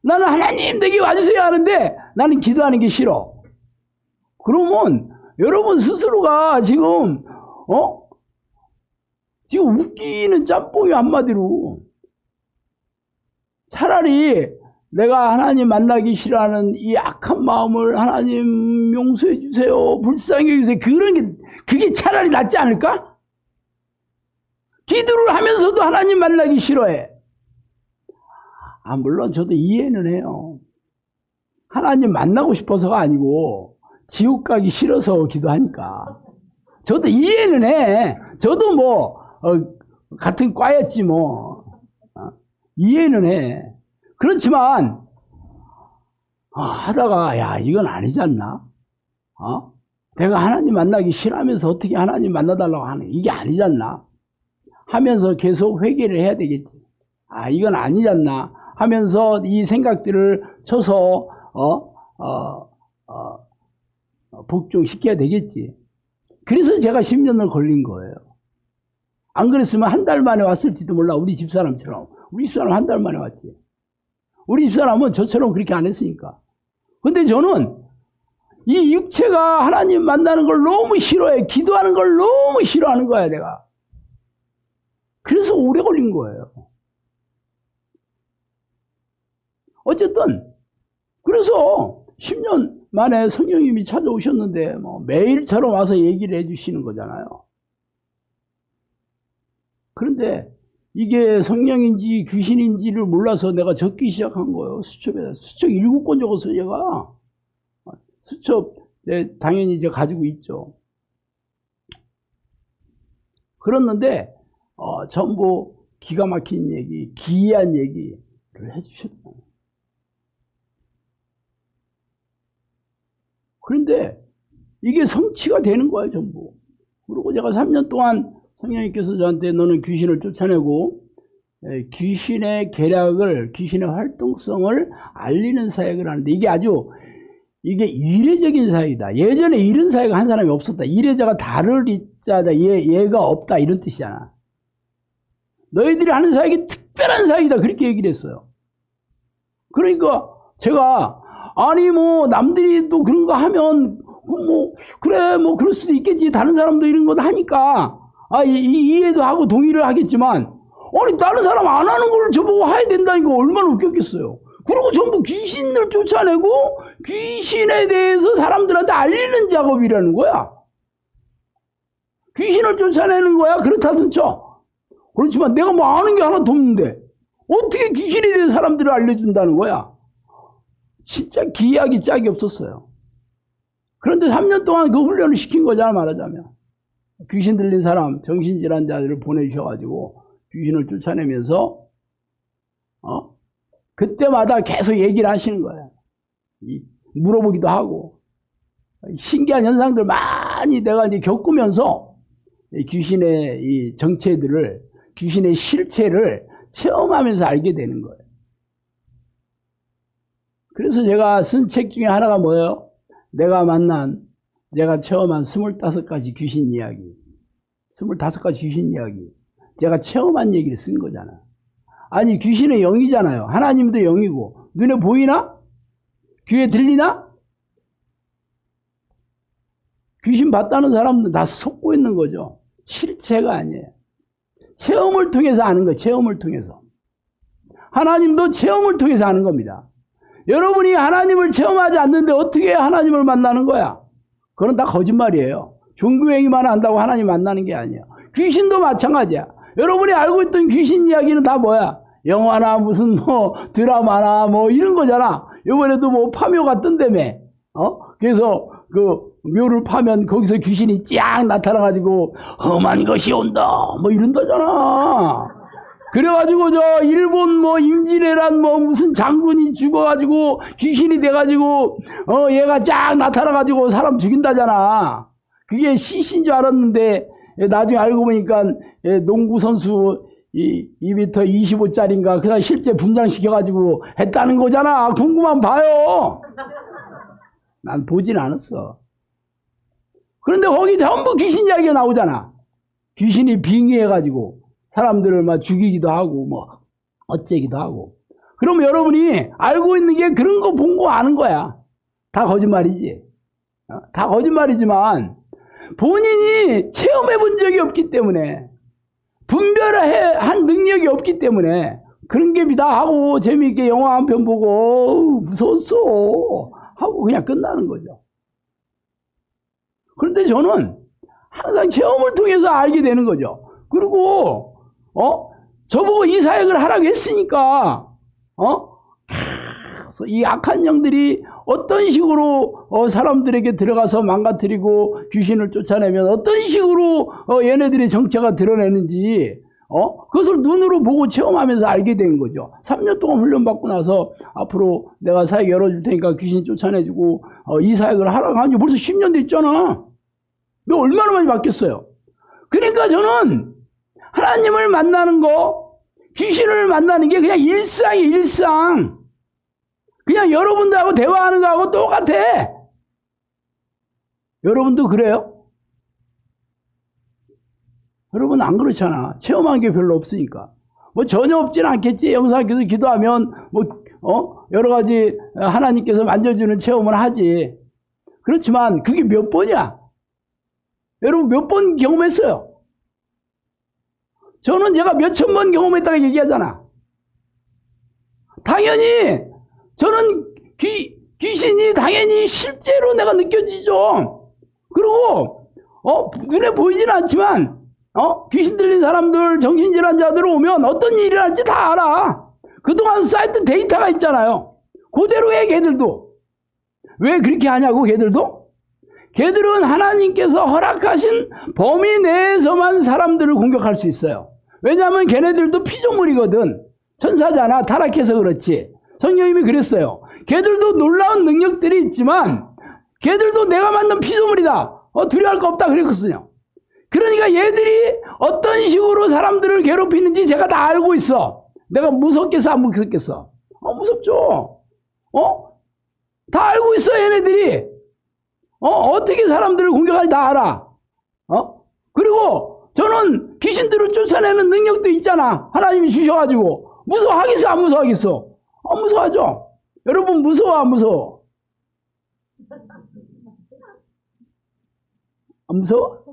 나는 하나님 댁에 와주세요 하는데 나는 기도하는 게 싫어. 그러면 여러분 스스로가 지금 지금 웃기는 짬뽕이 한마디로. 차라리 내가 하나님 만나기 싫어하는 이 악한 마음을 하나님 용서해 주세요. 불쌍히 해주세요. 그게 차라리 낫지 않을까? 기도를 하면서도 하나님 만나기 싫어해. 물론 저도 이해는 해요. 하나님 만나고 싶어서가 아니고 지옥 가기 싫어서 기도하니까. 저도 이해는 해. 저도 같은 과였지 이해는 해. 그렇지만 하다가 야 이건 아니지 않나? 내가 하나님 만나기 싫어하면서 어떻게 하나님 만나달라고 하는 이게 아니지 않나? 하면서 계속 회개를 해야 되겠지. 이건 아니지 않나? 하면서 이 생각들을 쳐서 복종시켜야 되겠지. 그래서 제가 10년을 걸린 거예요. 안 그랬으면 한 달 만에 왔을지도 몰라. 우리 집사람처럼. 우리 집사람 한 달 만에 왔지. 우리 집사람은 저처럼 그렇게 안 했으니까. 근데 저는 이 육체가 하나님 만나는 걸 너무 싫어해. 기도하는 걸 너무 싫어하는 거야, 내가. 그래서 오래 걸린 거예요. 어쨌든 그래서 10년 만에 성령님이 찾아오셨는데 매일처럼 와서 얘기를 해주시는 거잖아요. 그런데 이게 성령인지 귀신인지를 몰라서 내가 적기 시작한 거예요. 수첩에 수첩 7권 적었어요. 얘가 수첩 당연히 이제 가지고 있죠. 그랬는데 전부 기가 막힌 얘기, 기이한 얘기를 해주셨어요. 그런데 이게 성취가 되는 거예요, 전부. 그리고 제가 3년 동안 성령님께서 저한테 너는 귀신을 쫓아내고 귀신의 계략을, 귀신의 활동성을 알리는 사역을 하는데 이게 이례적인 사역이다. 예전에 이런 사역을 한 사람이 없었다. 이례자가 다를 이자다. 얘가 없다. 이런 뜻이잖아. 너희들이 하는 사역이 특별한 사역이다. 그렇게 얘기를 했어요. 그러니까 제가 남들이 또 그런 거 하면 그래 그럴 수도 있겠지. 다른 사람도 이런 거 하니까 이해도 하고 동의를 하겠지만 다른 사람 안 하는 걸 저보고 해야 된다니까 얼마나 웃겼겠어요. 그리고 전부 귀신을 쫓아내고 귀신에 대해서 사람들한테 알리는 작업이라는 거야. 귀신을 쫓아내는 거야. 그렇다든 쳐. 그렇지만 내가 아는 게 하나도 없는데 어떻게 귀신에 대해서 사람들을 알려준다는 거야. 진짜 기이하기 짝이 없었어요. 그런데 3년 동안 그 훈련을 시킨 거잖아, 말하자면. 귀신 들린 사람, 정신질환자들을 보내주셔가지고 귀신을 쫓아내면서 그때마다 계속 얘기를 하시는 거예요. 물어보기도 하고 신기한 현상들 많이 내가 이제 겪으면서 귀신의 이 정체들을, 귀신의 실체를 체험하면서 알게 되는 거예요. 그래서 제가 쓴 책 중에 하나가 뭐예요? 제가 체험한 25가지 귀신 이야기. 25가지 귀신 이야기. 제가 체험한 얘기를 쓴 거잖아. 아니, 귀신은 영이잖아요. 하나님도 영이고. 눈에 보이나? 귀에 들리나? 귀신 봤다는 사람들 다 속고 있는 거죠. 실체가 아니에요. 체험을 통해서 아는 거예요. 체험을 통해서. 하나님도 체험을 통해서 아는 겁니다. 여러분이 하나님을 체험하지 않는데 어떻게 하나님을 만나는 거야? 그건 다 거짓말이에요. 종교행위만 한다고 하나님 만나는 게 아니에요. 귀신도 마찬가지야. 여러분이 알고 있던 귀신 이야기는 다 뭐야? 영화나 무슨 뭐 드라마나 뭐 이런 거잖아. 이번에도 뭐 파묘가 뜬다며. 그래서 그 묘를 파면 거기서 귀신이 쫙 나타나가지고 험한 것이 온다 뭐 이런다잖아. 그래가지고 저 일본 뭐 임진왜란 뭐 무슨 장군이 죽어가지고 귀신이 돼가지고 얘가 쫙 나타나가지고 사람 죽인다잖아. 그게 시신 줄 알았는데 나중에 알고 보니까 농구 선수 2m 25짜리인가 그냥 실제 분장시켜가지고 했다는 거잖아. 궁금하면 봐요. 난 보진 않았어. 그런데 거기 전부 귀신 이야기가 나오잖아. 귀신이 빙의해가지고 사람들을 막 죽이기도 하고 뭐 어째기도 하고. 그럼 여러분이 알고 있는 게 그런 거 본 거 아는 거야. 다 거짓말이지. 다 거짓말이지만 본인이 체험해 본 적이 없기 때문에 분별한 능력이 없기 때문에 그런 게 비다 하고 재미있게 영화 한 편 보고 무서웠어 하고 그냥 끝나는 거죠. 그런데 저는 항상 체험을 통해서 알게 되는 거죠. 그리고 저보고 이 사역을 하라고 했으니까 이 악한 영들이 어떤 식으로 사람들에게 들어가서 망가뜨리고 귀신을 쫓아내면 어떤 식으로 얘네들의 정체가 드러내는지 그것을 눈으로 보고 체험하면서 알게 된 거죠. 3년 동안 훈련받고 나서 앞으로 내가 사역 열어줄 테니까 귀신 쫓아내주고 이 사역을 하라고 한 지 벌써 10년 됐잖아. 너 얼마나 많이 바뀌었어요. 그러니까 저는 하나님을 만나는 거, 귀신을 만나는 게 그냥 일상이에요. 일상. 그냥 여러분들하고 대화하는 거하고 똑같아. 여러분도 그래요? 여러분 안 그렇잖아. 체험한 게 별로 없으니까. 뭐 전혀 없진 않겠지. 영상에서 기도하면 뭐 여러 가지 하나님께서 만져주는 체험을 하지. 그렇지만 그게 몇 번이야? 여러분 몇 번 경험했어요? 저는 제가 몇천 번 경험했다고 얘기하잖아. 당연히 저는 귀신이 당연히 실제로 내가 느껴지죠. 그리고 눈에 보이지는 않지만 귀신 들린 사람들, 정신질환자들 오면 어떤 일이 일어날지 다 알아. 그동안 쌓였던 데이터가 있잖아요. 그대로 해 걔들도. 왜 그렇게 하냐고 걔들도? 걔들은 하나님께서 허락하신 범위 내에서만 사람들을 공격할 수 있어요. 왜냐하면 걔네들도 피조물이거든. 천사잖아. 타락해서 그렇지. 성령님이 그랬어요. 걔들도 놀라운 능력들이 있지만 걔들도 내가 만든 피조물이다. 두려워할 거 없다 그랬거든요. 그러니까 얘들이 어떤 식으로 사람들을 괴롭히는지 제가 다 알고 있어. 내가 무섭겠어 안 무섭겠어? 무섭죠. 다 알고 있어 얘네들이. 어떻게 사람들을 공격하는지 다 알아. 그리고 저는 귀신들을 쫓아내는 능력도 있잖아. 하나님이 주셔가지고. 무서워하겠어 안 무서워하겠어? 무서워하죠. 여러분 무서워 안 무서워? 안 무서워?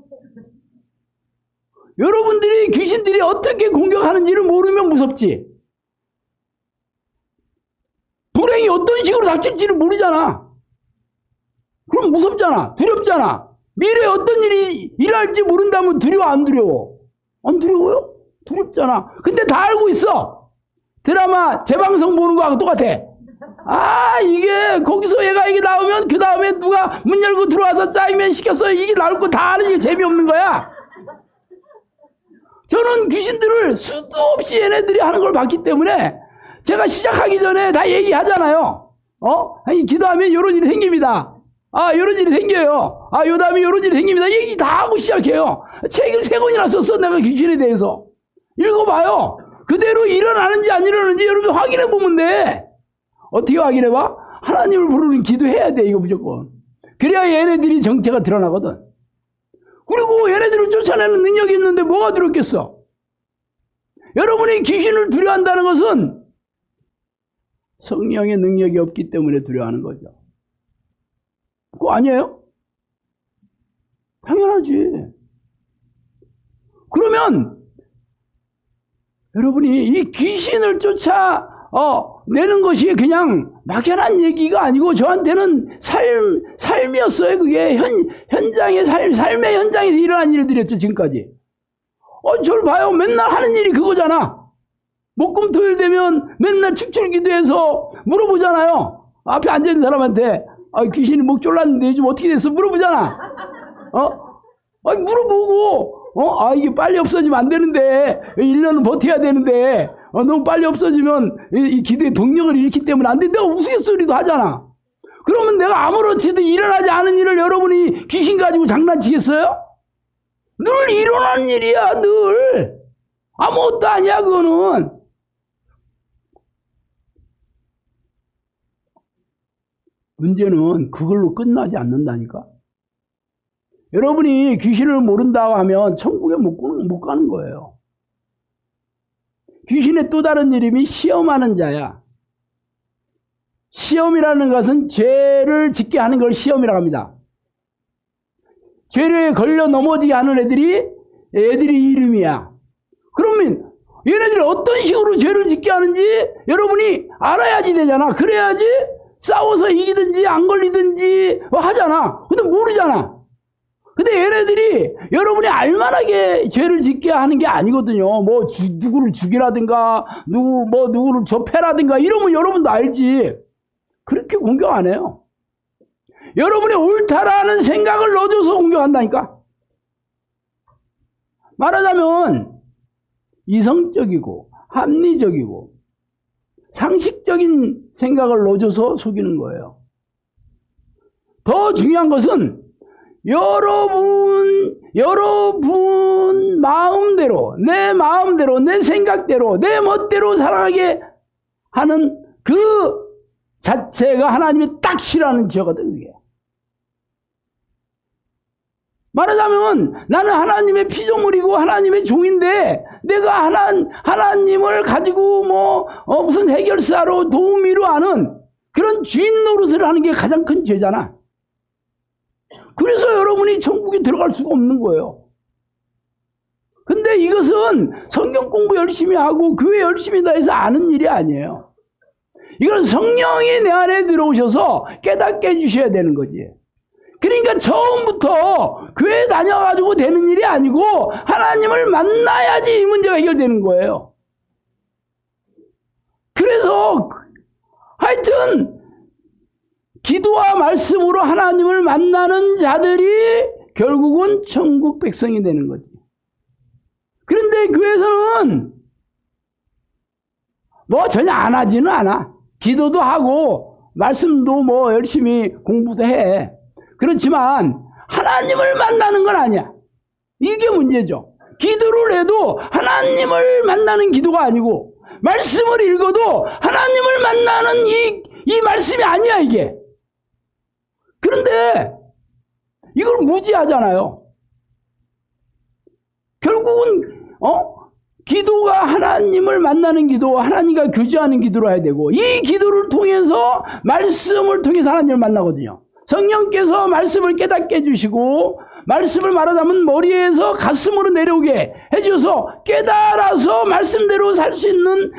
여러분들이 귀신들이 어떻게 공격하는지를 모르면 무섭지. 불행이 어떤 식으로 닥칠지를 모르잖아. 그럼 무섭잖아. 두렵잖아. 미래에 어떤 일이 일어날지 모른다면 두려워 안 두려워? 안 두려워요? 두렵잖아. 근데 다 알고 있어. 드라마 재방송 보는 거하고 똑같아. 이게 거기서 얘가 이게 나오면 그 다음에 누가 문 열고 들어와서 짜장면 시켰어. 이게 나올 거 다 아는 게 재미없는 거야. 저는 귀신들을 수도 없이 얘네들이 하는 걸 봤기 때문에 제가 시작하기 전에 다 얘기하잖아요. 기도하면 이런 일이 생깁니다. 이런 일이 생겨요. 요 다음에 이런 일이 생깁니다. 얘기 다 하고 시작해요. 책을 3권이나 썼어. 내가 귀신에 대해서. 읽어봐요. 그대로 일어나는지 안 일어나는지 여러분 확인해 보면 돼. 어떻게 확인해 봐? 하나님을 부르는 기도해야 돼. 이거 무조건. 그래야 얘네들이 정체가 드러나거든. 그리고 얘네들을 쫓아내는 능력이 있는데 뭐가 두렵겠어? 여러분이 귀신을 두려워한다는 것은 성령의 능력이 없기 때문에 두려워하는 거죠. 그거 아니에요? 당연하지. 그러면 여러분이 이 귀신을 쫓아 내는 것이 그냥 막연한 얘기가 아니고 저한테는 삶이었어요. 그게 현장의 삶의 현장에서 일어난 일들이었죠, 지금까지. 저를 봐요. 맨날 하는 일이 그거잖아. 목금토일 되면 맨날 축출기도해서 물어보잖아요. 앞에 앉아있는 사람한테 귀신이 목 졸랐는데 요즘 어떻게 됐어? 물어보잖아. 물어보고 이게 빨리 없어지면 안 되는데 1년은 버텨야 되는데 너무 빨리 없어지면 이 기도의 동력을 잃기 때문에 안 돼. 내가 우스갯소리도 하잖아. 그러면 내가 아무렇지도 일어나지 않은 일을 여러분이 귀신 가지고 장난치겠어요? 늘 일어나는 일이야, 늘. 아무것도 아니야, 그거는. 문제는 그걸로 끝나지 않는다니까. 여러분이 귀신을 모른다고 하면 천국에 못 가는 거예요. 귀신의 또 다른 이름이 시험하는 자야. 시험이라는 것은 죄를 짓게 하는 걸 시험이라고 합니다. 죄에 걸려 넘어지게 하는 애들이 이름이야. 그러면 얘네들이 어떤 식으로 죄를 짓게 하는지 여러분이 알아야지 되잖아. 그래야지 싸워서 이기든지 안 걸리든지 하잖아. 근데 모르잖아. 근데 얘네들이 여러분이 알만하게 죄를 짓게 하는 게 아니거든요. 누구를 죽이라든가, 누구를 접해라든가 이러면 여러분도 알지. 그렇게 공격 안 해요. 여러분이 옳다라는 생각을 넣어줘서 공격한다니까. 말하자면 이성적이고 합리적이고 상식적인 생각을 넣어줘서 속이는 거예요. 더 중요한 것은 여러분 마음대로, 내 생각대로, 내 멋대로 살아가게 하는 그 자체가 하나님이 딱 싫어하는 죄거든, 그게. 말하자면 나는 하나님의 피조물이고 하나님의 종인데 내가 하나님을 가지고 무슨 해결사로 도우미로 하는 그런 주인 노릇을 하는 게 가장 큰 죄잖아. 그래서 여러분이 천국에 들어갈 수가 없는 거예요. 근데 이것은 성경 공부 열심히 하고 교회 열심히 다해서 아는 일이 아니에요. 이건 성령이 내 안에 들어오셔서 깨닫게 해주셔야 되는 거지. 그러니까 처음부터 교회 다녀가지고 되는 일이 아니고 하나님을 만나야지 이 문제가 해결되는 거예요. 그래서 하여튼 기도와 말씀으로 하나님을 만나는 자들이 결국은 천국 백성이 되는 거지. 그런데 교회에서는 전혀 안 하지는 않아. 기도도 하고 말씀도 열심히 공부도 해. 그렇지만 하나님을 만나는 건 아니야. 이게 문제죠. 기도를 해도 하나님을 만나는 기도가 아니고 말씀을 읽어도 하나님을 만나는 이 말씀이 아니야, 이게. 그런데 이걸 무지하잖아요. 결국은 기도가 하나님을 만나는 기도, 하나님과 교제하는 기도로 해야 되고 이 기도를 통해서 말씀을 통해서 하나님을 만나거든요. 성령께서 말씀을 깨닫게 해주시고 말씀을 말하자면 머리에서 가슴으로 내려오게 해주셔서 깨달아서 말씀대로 살 수 있는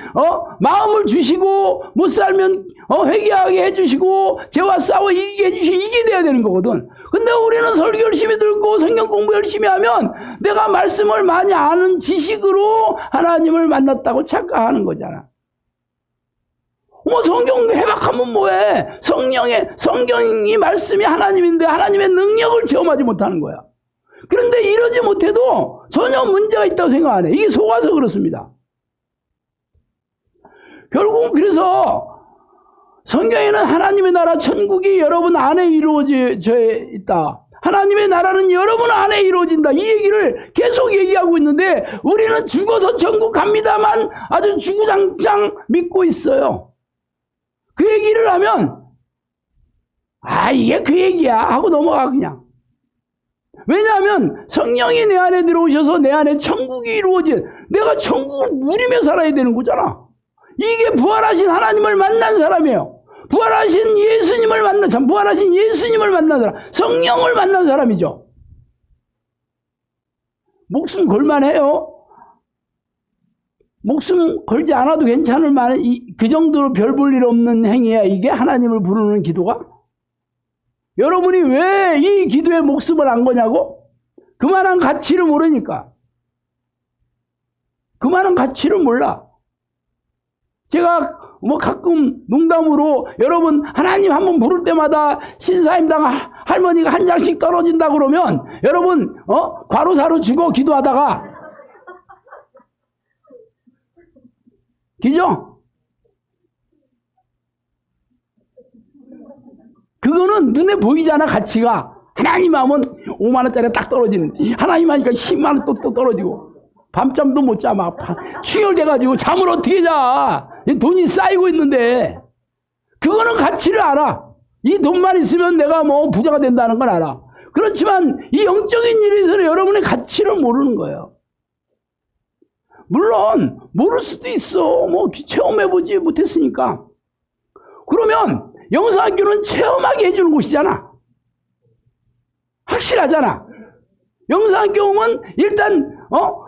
마음을 주시고 못 살면 회개하게 해주시고 죄와 싸워 이기게 해주시고 이게 돼야 되는 거거든. 근데 우리는 설교 열심히 듣고 성경 공부 열심히 하면 내가 말씀을 많이 아는 지식으로 하나님을 만났다고 착각하는 거잖아. 성경 해박하면 뭐해? 성경이 말씀이 하나님인데 하나님의 능력을 체험하지 못하는 거야. 그런데 이러지 못해도 전혀 문제가 있다고 생각 안 해. 이게 속아서 그렇습니다. 결국은 그래서 성경에는 하나님의 나라 천국이 여러분 안에 이루어져 있다. 하나님의 나라는 여러분 안에 이루어진다. 이 얘기를 계속 얘기하고 있는데 우리는 죽어서 천국 갑니다만 아주 주구장창 믿고 있어요. 그 얘기를 하면 이게 그 얘기야 하고 넘어가 그냥. 왜냐하면 성령이 내 안에 들어오셔서 내 안에 천국이 이루어진 내가 천국을 누리며 살아야 되는 거잖아. 이게 부활하신 하나님을 만난 사람이에요. 부활하신 예수님을 만난 사람, 성령을 만난 사람이죠. 목숨 걸만해요. 목숨 걸지 않아도 괜찮을 만한 그 정도로 별 볼 일 없는 행위야. 이게 하나님을 부르는 기도가? 여러분이 왜 이 기도에 목숨을 안 거냐고? 그만한 가치를 모르니까. 그만한 가치를 몰라. 제가 뭐 가끔 농담으로 여러분 하나님 한번 부를 때마다 신사임당 할머니가 한 장씩 떨어진다 그러면 여러분 과로사로 죽어 기도하다가 그죠? 그거는 눈에 보이잖아. 가치가. 하나님 하면 5만 원짜리 딱 떨어지는, 하나님 하니까 10만 원 또 떨어지고 밤잠도 못 자. 막 충혈돼가지고 잠을 어떻게 자. 돈이 쌓이고 있는데 그거는 가치를 알아. 이 돈만 있으면 내가 뭐 부자가 된다는 걸 알아. 그렇지만 이 영적인 일에서는 여러분의 가치를 모르는 거예요. 물론 모를 수도 있어. 뭐 체험해보지 못했으니까. 그러면 영성학교는 체험하게 해주는 곳이잖아. 확실하잖아. 영성학교 오면 일단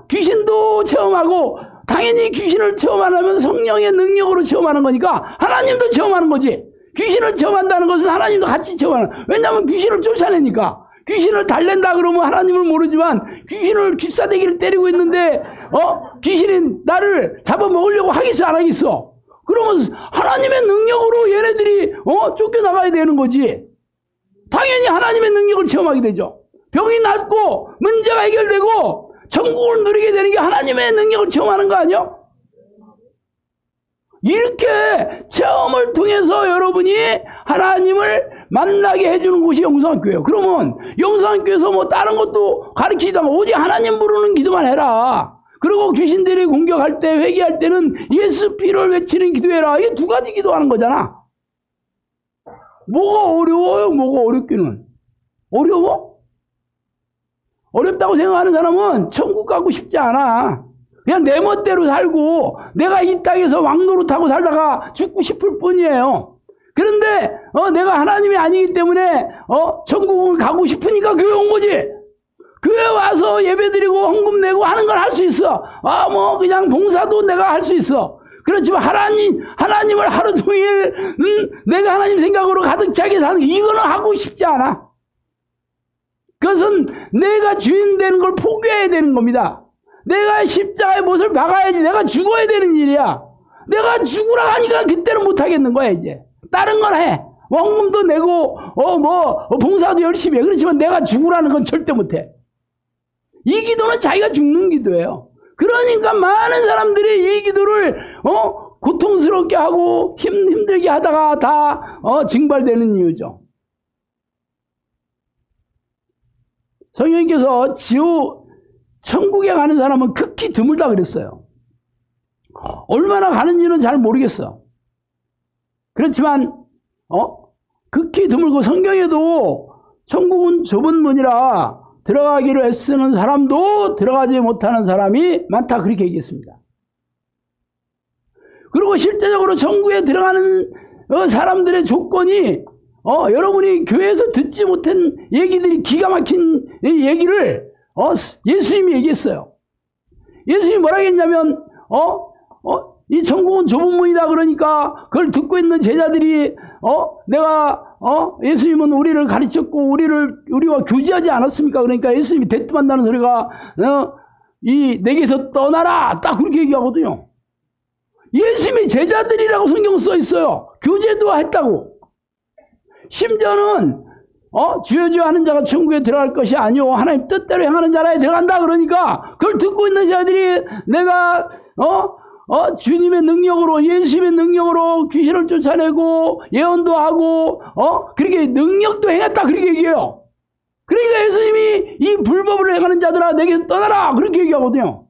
귀신도 체험하고, 당연히 귀신을 체험 안 하면 성령의 능력으로 체험하는 거니까 하나님도 체험하는 거지. 귀신을 체험한다는 것은 하나님도 같이 체험하는. 왜냐하면 귀신을 쫓아내니까. 귀신을 달랜다 그러면 하나님을 모르지만 귀신을 귀싸대기를 때리고 있는데 귀신이 나를 잡아먹으려고 하겠어 안 하겠어? 그러면 하나님의 능력으로 얘네들이 쫓겨나가야 되는 거지. 당연히 하나님의 능력을 체험하게 되죠. 병이 낫고 문제가 해결되고 천국을 누리게 되는 게 하나님의 능력을 체험하는 거 아니야? 이렇게 체험을 통해서 여러분이 하나님을 만나게 해주는 곳이 영성학교예요. 그러면 영성학교에서 뭐 다른 것도 가르치지 않고 오직 하나님 부르는 기도만 해라. 그리고 귀신들이 공격할 때, 회개할 때는 예수 피를 외치는 기도해라. 이게 두 가지 기도하는 거잖아. 뭐가 어려워요? 뭐가 어렵기는. 어려워? 어렵다고 생각하는 사람은 천국 가고 싶지 않아. 그냥 내 멋대로 살고 내가 이 땅에서 왕노릇하고 살다가 죽고 싶을 뿐이에요. 그런데 내가 하나님이 아니기 때문에 천국을 가고 싶으니까 교회 온 거지. 교회 와서 예배드리고 헌금 내고 하는 걸 할 수 있어. 뭐 그냥 봉사도 내가 할 수 있어. 그렇지만 하나님을 하루 종일 내가 하나님 생각으로 가득 차게 사는 게 이거는 하고 싶지 않아. 그것은 내가 주인 되는 걸 포기해야 되는 겁니다. 내가 십자가의 못을 박아야지. 내가 죽어야 되는 일이야. 내가 죽으라 하니까 그때는 못 하겠는 거야. 이제 다른 건 해. 원금도 내고 봉사도 열심히 해. 그렇지만 내가 죽으라는 건 절대 못 해. 이 기도는 자기가 죽는 기도예요. 그러니까 많은 사람들이 이 기도를 고통스럽게 하고 힘들게 하다가 다 징발되는 이유죠. 성령님께서 천국에 가는 사람은 극히 드물다 그랬어요. 얼마나 가는지는 잘 모르겠어. 그렇지만 극히 드물고 성경에도 천국은 좁은 문이라 들어가기로 애쓰는 사람도 들어가지 못하는 사람이 많다 그렇게 얘기했습니다. 그리고 실제적으로 천국에 들어가는 사람들의 조건이 여러분이 교회에서 듣지 못한 얘기들이 기가 막힌 얘기를 예수님이 얘기했어요. 예수님이 뭐라고 했냐면 이 천국은 좁은 문이다 그러니까 그걸 듣고 있는 제자들이 내가 예수님은 우리를 가르쳤고 우리와 교제하지 않았습니까? 그러니까 예수님이 대뜸한다는 소리가 내게서 떠나라 딱 그렇게 얘기하거든요. 예수님이 제자들이라고 성경 써 있어요. 교제도 했다고. 심지어는 주여 하는 자가 천국에 들어갈 것이 아니오 하나님 뜻대로 행하는 자라에 들어간다 그러니까 그걸 듣고 있는 자들이 내가 주님의 능력으로 예수님의 능력으로 귀신을 쫓아내고 예언도 하고 그렇게 능력도 행했다 그렇게 얘기해요. 그러니까 예수님이 이 불법을 행하는 자들아 내게 떠나라 그렇게 얘기하거든요.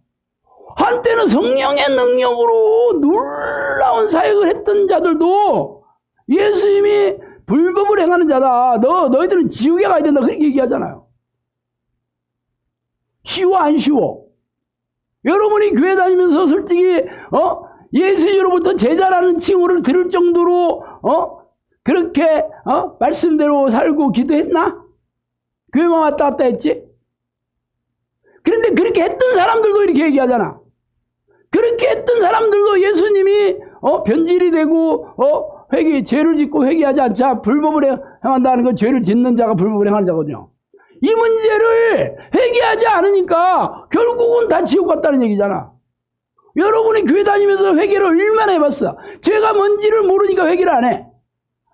한때는 성령의 능력으로 놀라운 사역을 했던 자들도 예수님이 불법을 행하는 자다. 너희들은 지옥에 가야 된다. 그렇게 얘기하잖아요. 쉬워 안 쉬워? 여러분이 교회 다니면서 솔직히 예수님으로부터 제자라는 칭호를 들을 정도로 그렇게 말씀대로 살고 기도했나? 교회만 왔다 갔다 했지? 그런데 근데 그렇게 했던 사람들도 이렇게 얘기하잖아. 그렇게 했던 사람들도 예수님이 변질이 되고 회개, 죄를 짓고 회개하지 않자 불법을 행한다는 건 죄를 짓는 자가 불법을 행하는 자거든요. 이 문제를 회개하지 않으니까 결국은 다 지옥 갔다는 얘기잖아. 여러분이 교회 다니면서 회개를 얼마나 해봤어? 죄가 뭔지를 모르니까 회개를 안 해.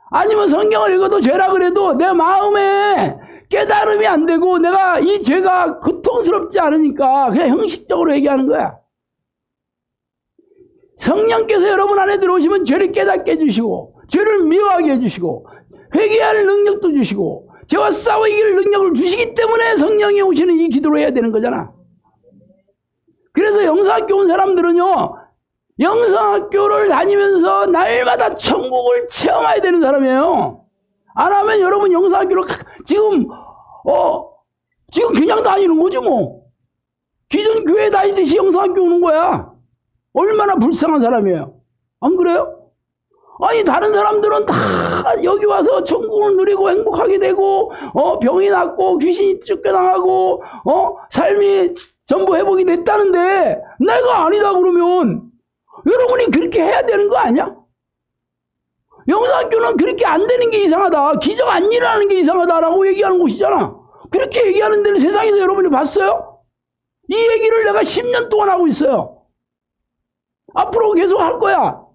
아니면 성경을 읽어도 죄라 그래도 내 마음에 깨달음이 안 되고 내가 이 죄가 고통스럽지 않으니까 그냥 형식적으로 회개하는 거야. 성령께서 여러분 안에 들어오시면 죄를 깨닫게 해주시고 죄를 미워하게 해주시고 회개할 능력도 주시고 죄와 싸워 이길 능력을 주시기 때문에 성령이 오시는 이 기도를 해야 되는 거잖아. 그래서 영성학교 온 사람들은요, 영성학교를 다니면서 날마다 천국을 체험해야 되는 사람이에요. 안 하면 여러분 영성학교를 지금 그냥 다니는 거지 뭐. 기존 교회 다니듯이 영성학교 오는 거야. 얼마나 불쌍한 사람이에요. 안 그래요? 아니 다른 사람들은 다 여기 와서 천국을 누리고 행복하게 되고 병이 낫고 귀신이 쫓겨나가고 삶이 전부 회복이 됐다는데 내가 아니다 그러면 여러분이 그렇게 해야 되는 거 아니야? 영성학교는 그렇게 안 되는 게 이상하다. 기적 안 일어나는 게 이상하다라고 얘기하는 곳이잖아. 그렇게 얘기하는 데를 세상에서 여러분이 봤어요? 이 얘기를 내가 10년 동안 하고 있어요. 앞으로 계속 할 거야.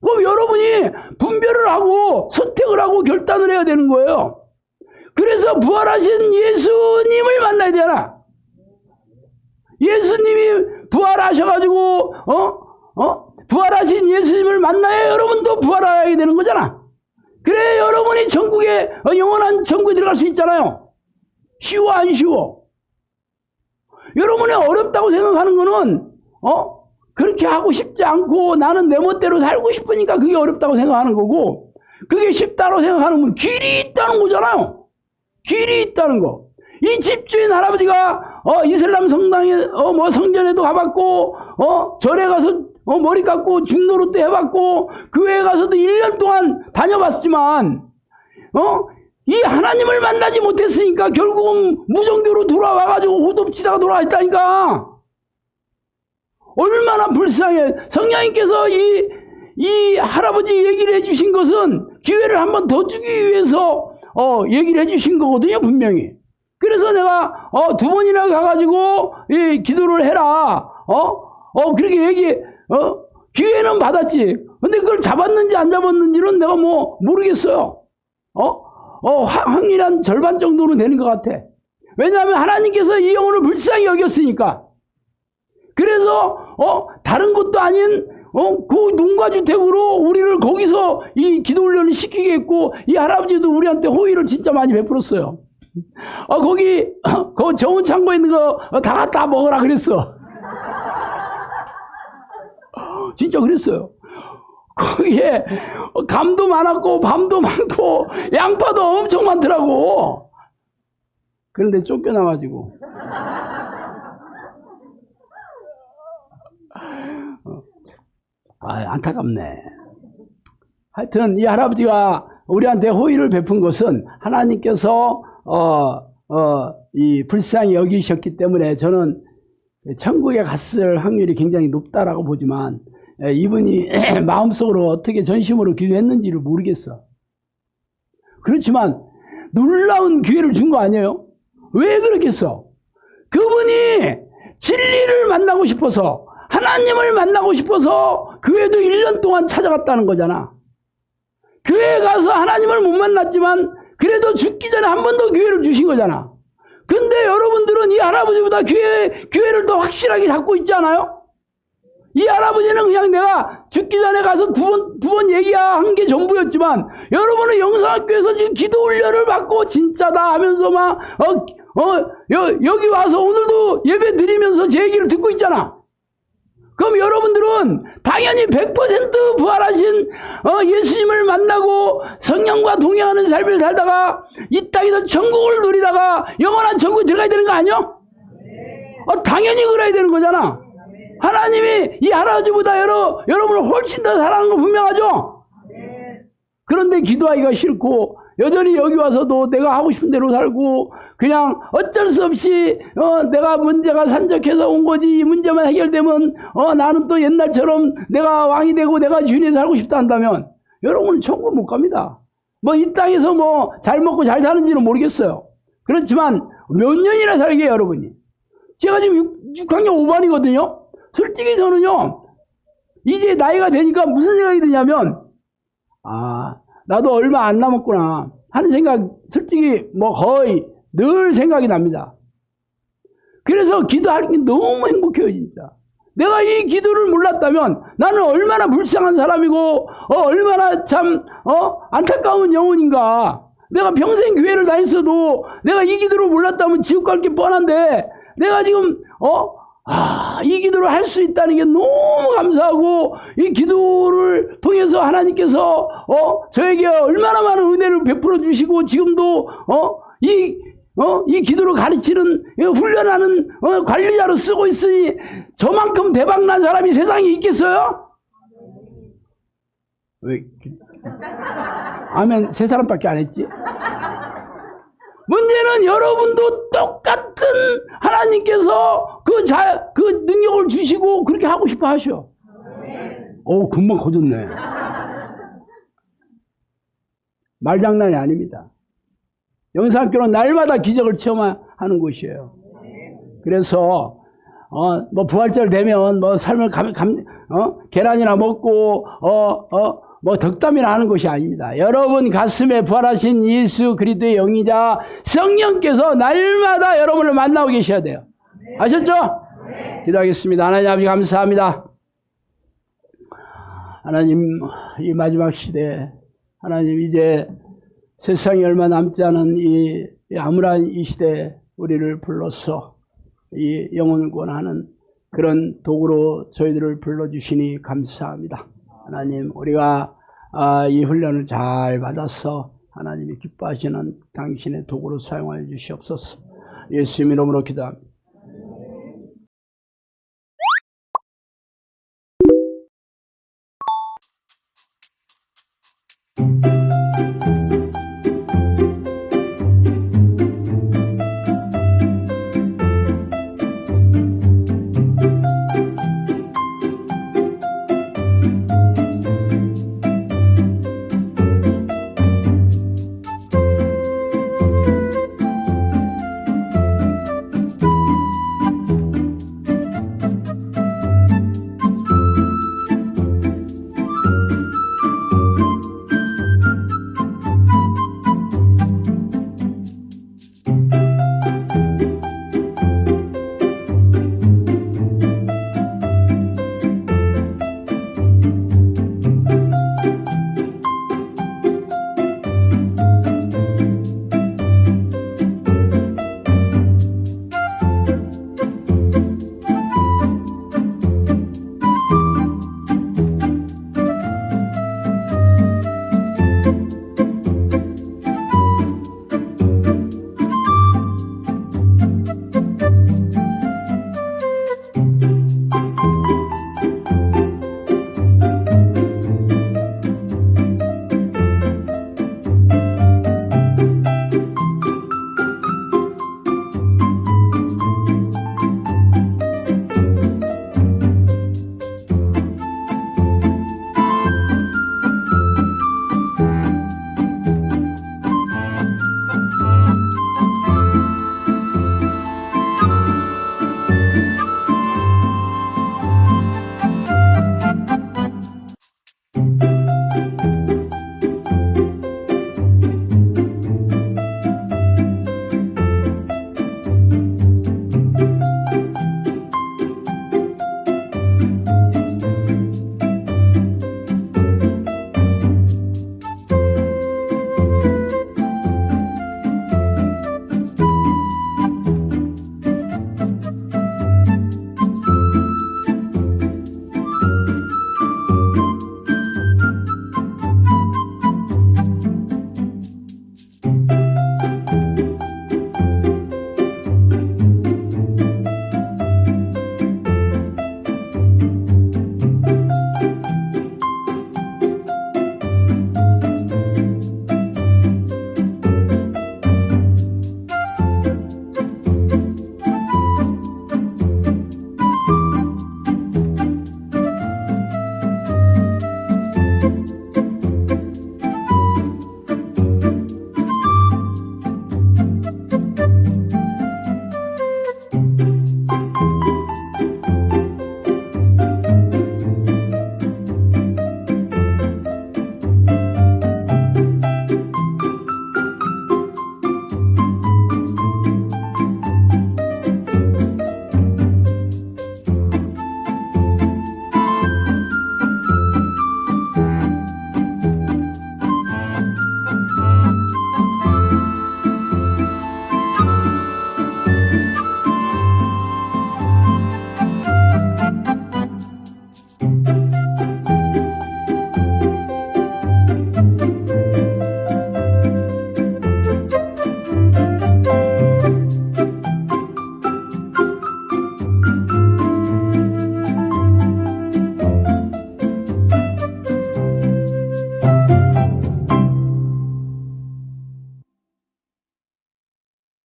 그럼 여러분이 분별을 하고 선택을 하고 결단을 해야 되는 거예요. 그래서 부활하신 예수님을 만나야 되잖아. 예수님이 부활하셔가지고 부활하신 예수님을 만나야 여러분도 부활하게 되는 거잖아. 그래 여러분이 천국에 영원한 천국에 들어갈 수 있잖아요. 쉬워 안 쉬워? 여러분이 어렵다고 생각하는 거는 그렇게 하고 싶지 않고 나는 내 멋대로 살고 싶으니까 그게 어렵다고 생각하는 거고, 그게 쉽다고 생각하는 건 길이 있다는 거잖아요. 길이 있다는 거. 이 집주인 할아버지가 이슬람 성당에 성전에도 가봤고 절에 가서 머리 깎고 중노릇도 해봤고 교회에 가서도 1년 동안 다녀봤지만 이 하나님을 만나지 못했으니까 결국은 무종교로 돌아와가지고 호덥치다가 돌아왔다니까. 얼마나 불쌍해. 성령님께서 이 할아버지 얘기를 해주신 것은 기회를 한 번 더 주기 위해서 얘기를 해주신 거거든요, 분명히. 그래서 내가 2번이나 가가지고 기도를 해라. 그렇게 기회는 받았지. 근데 그걸 잡았는지 안 잡았는지는 내가 모르겠어요. 확률이 한 절반 정도는 되는 것 같아. 왜냐하면 하나님께서 이 영혼을 불쌍히 여겼으니까. 그래서 다른 것도 아닌 그 농가주택으로 우리를 거기서 이 기도훈련을 시키게 했고, 이 할아버지도 우리한테 호의를 진짜 많이 베풀었어요. 거기 그 정원 창고에 있는 거 다 갖다 먹으라 그랬어. 진짜 그랬어요. 거기에 감도 많았고 밤도 많고 양파도 엄청 많더라고. 그런데 쫓겨나가지고 안타깝네. 하여튼 이 할아버지가 우리한테 호의를 베푼 것은 하나님께서 이 불쌍히 여기셨기 때문에 저는 천국에 갔을 확률이 굉장히 높다라고 보지만, 이분이 마음속으로 어떻게 전심으로 기도했는지를 모르겠어. 그렇지만 놀라운 기회를 준 거 아니에요? 왜 그렇겠어? 그분이 진리를 만나고 싶어서, 하나님을 만나고 싶어서 교회도 1년 동안 찾아갔다는 거잖아. 교회에 가서 하나님을 못 만났지만 그래도 죽기 전에 한 번 더 기회를 주신 거잖아. 근데 여러분들은 이 할아버지보다 교회를 더 확실하게 잡고 있지 않아요? 이 할아버지는 그냥 내가 죽기 전에 가서 두 번 얘기한 게 전부였지만, 여러분은 영성학교에서 지금 기도 훈련을 받고 진짜다 하면서 막 여기 와서 오늘도 예배 드리면서 제 얘기를 듣고 있잖아. 그럼 여러분들은 당연히 100% 부활하신 예수님을 만나고 성령과 동행하는 삶을 살다가 이 땅에서 천국을 누리다가 영원한 천국에 들어가야 되는 거 아니야? 당연히 그래야 되는 거잖아. 하나님이 이 할아버지보다 여러분을 훨씬 더 사랑하는 거 분명하죠? 그런데 기도하기가 싫고 여전히 여기 와서도 내가 하고 싶은 대로 살고 그냥 어쩔 수 없이 내가 문제가 산적해서 온 거지, 이 문제만 해결되면 나는 또 옛날처럼 내가 왕이 되고 내가 주인이 살고 싶다 한다면 여러분은 천국 못 갑니다. 뭐 이 땅에서 뭐 잘 먹고 잘 사는지는 모르겠어요. 그렇지만 몇 년이나 살게 여러분이. 제가 지금 6학년 5반이거든요. 솔직히 저는요, 이제 나이가 되니까 무슨 생각이 드냐면, 나도 얼마 안 남았구나 하는 생각, 솔직히 뭐 거의 늘 생각이 납니다. 그래서 기도할 게 너무 행복해요, 진짜. 내가 이 기도를 몰랐다면 나는 얼마나 불쌍한 사람이고, 얼마나 참, 안타까운 영혼인가. 내가 평생 교회를 다녔어도 내가 이 기도를 몰랐다면 지옥 갈 게 뻔한데, 내가 지금, 이 기도를 할 수 있다는 게 너무 감사하고, 이 기도를 통해서 하나님께서, 저에게 얼마나 많은 은혜를 베풀어 주시고, 지금도, 이 기도를 가르치는, 훈련하는, 관리자로 쓰고 있으니, 저만큼 대박난 사람이 세상에 있겠어요? 왜, 아멘, 세 사람밖에 안 했지? 문제는 여러분도 똑같은 하나님께서 그 능력을 주시고 그렇게 하고 싶어 하셔. 금방 커졌네. 말장난이 아닙니다. 영상학교는 날마다 기적을 체험하는 곳이에요. 그래서 뭐 부활절 되면 뭐 삶을 계란이나 먹고 뭐 덕담이나 하는 것이 아닙니다. 여러분 가슴에 부활하신 예수 그리스도의 영이자 성령께서 날마다 여러분을 만나고 계셔야 돼요. 아셨죠? 기도하겠습니다. 하나님 아버지 감사합니다. 하나님, 이 마지막 시대에 하나님 이제 세상이 얼마 남지 않은 이 암울한 이 시대에 우리를 불러서 이 영혼을 구원하는 그런 도구로 저희들을 불러주시니 감사합니다. 하나님, 우리가 이 훈련을 잘 받아서 하나님이 기뻐하시는 당신의 도구로 사용하여 주시옵소서. 예수님 이름으로 기도합니다.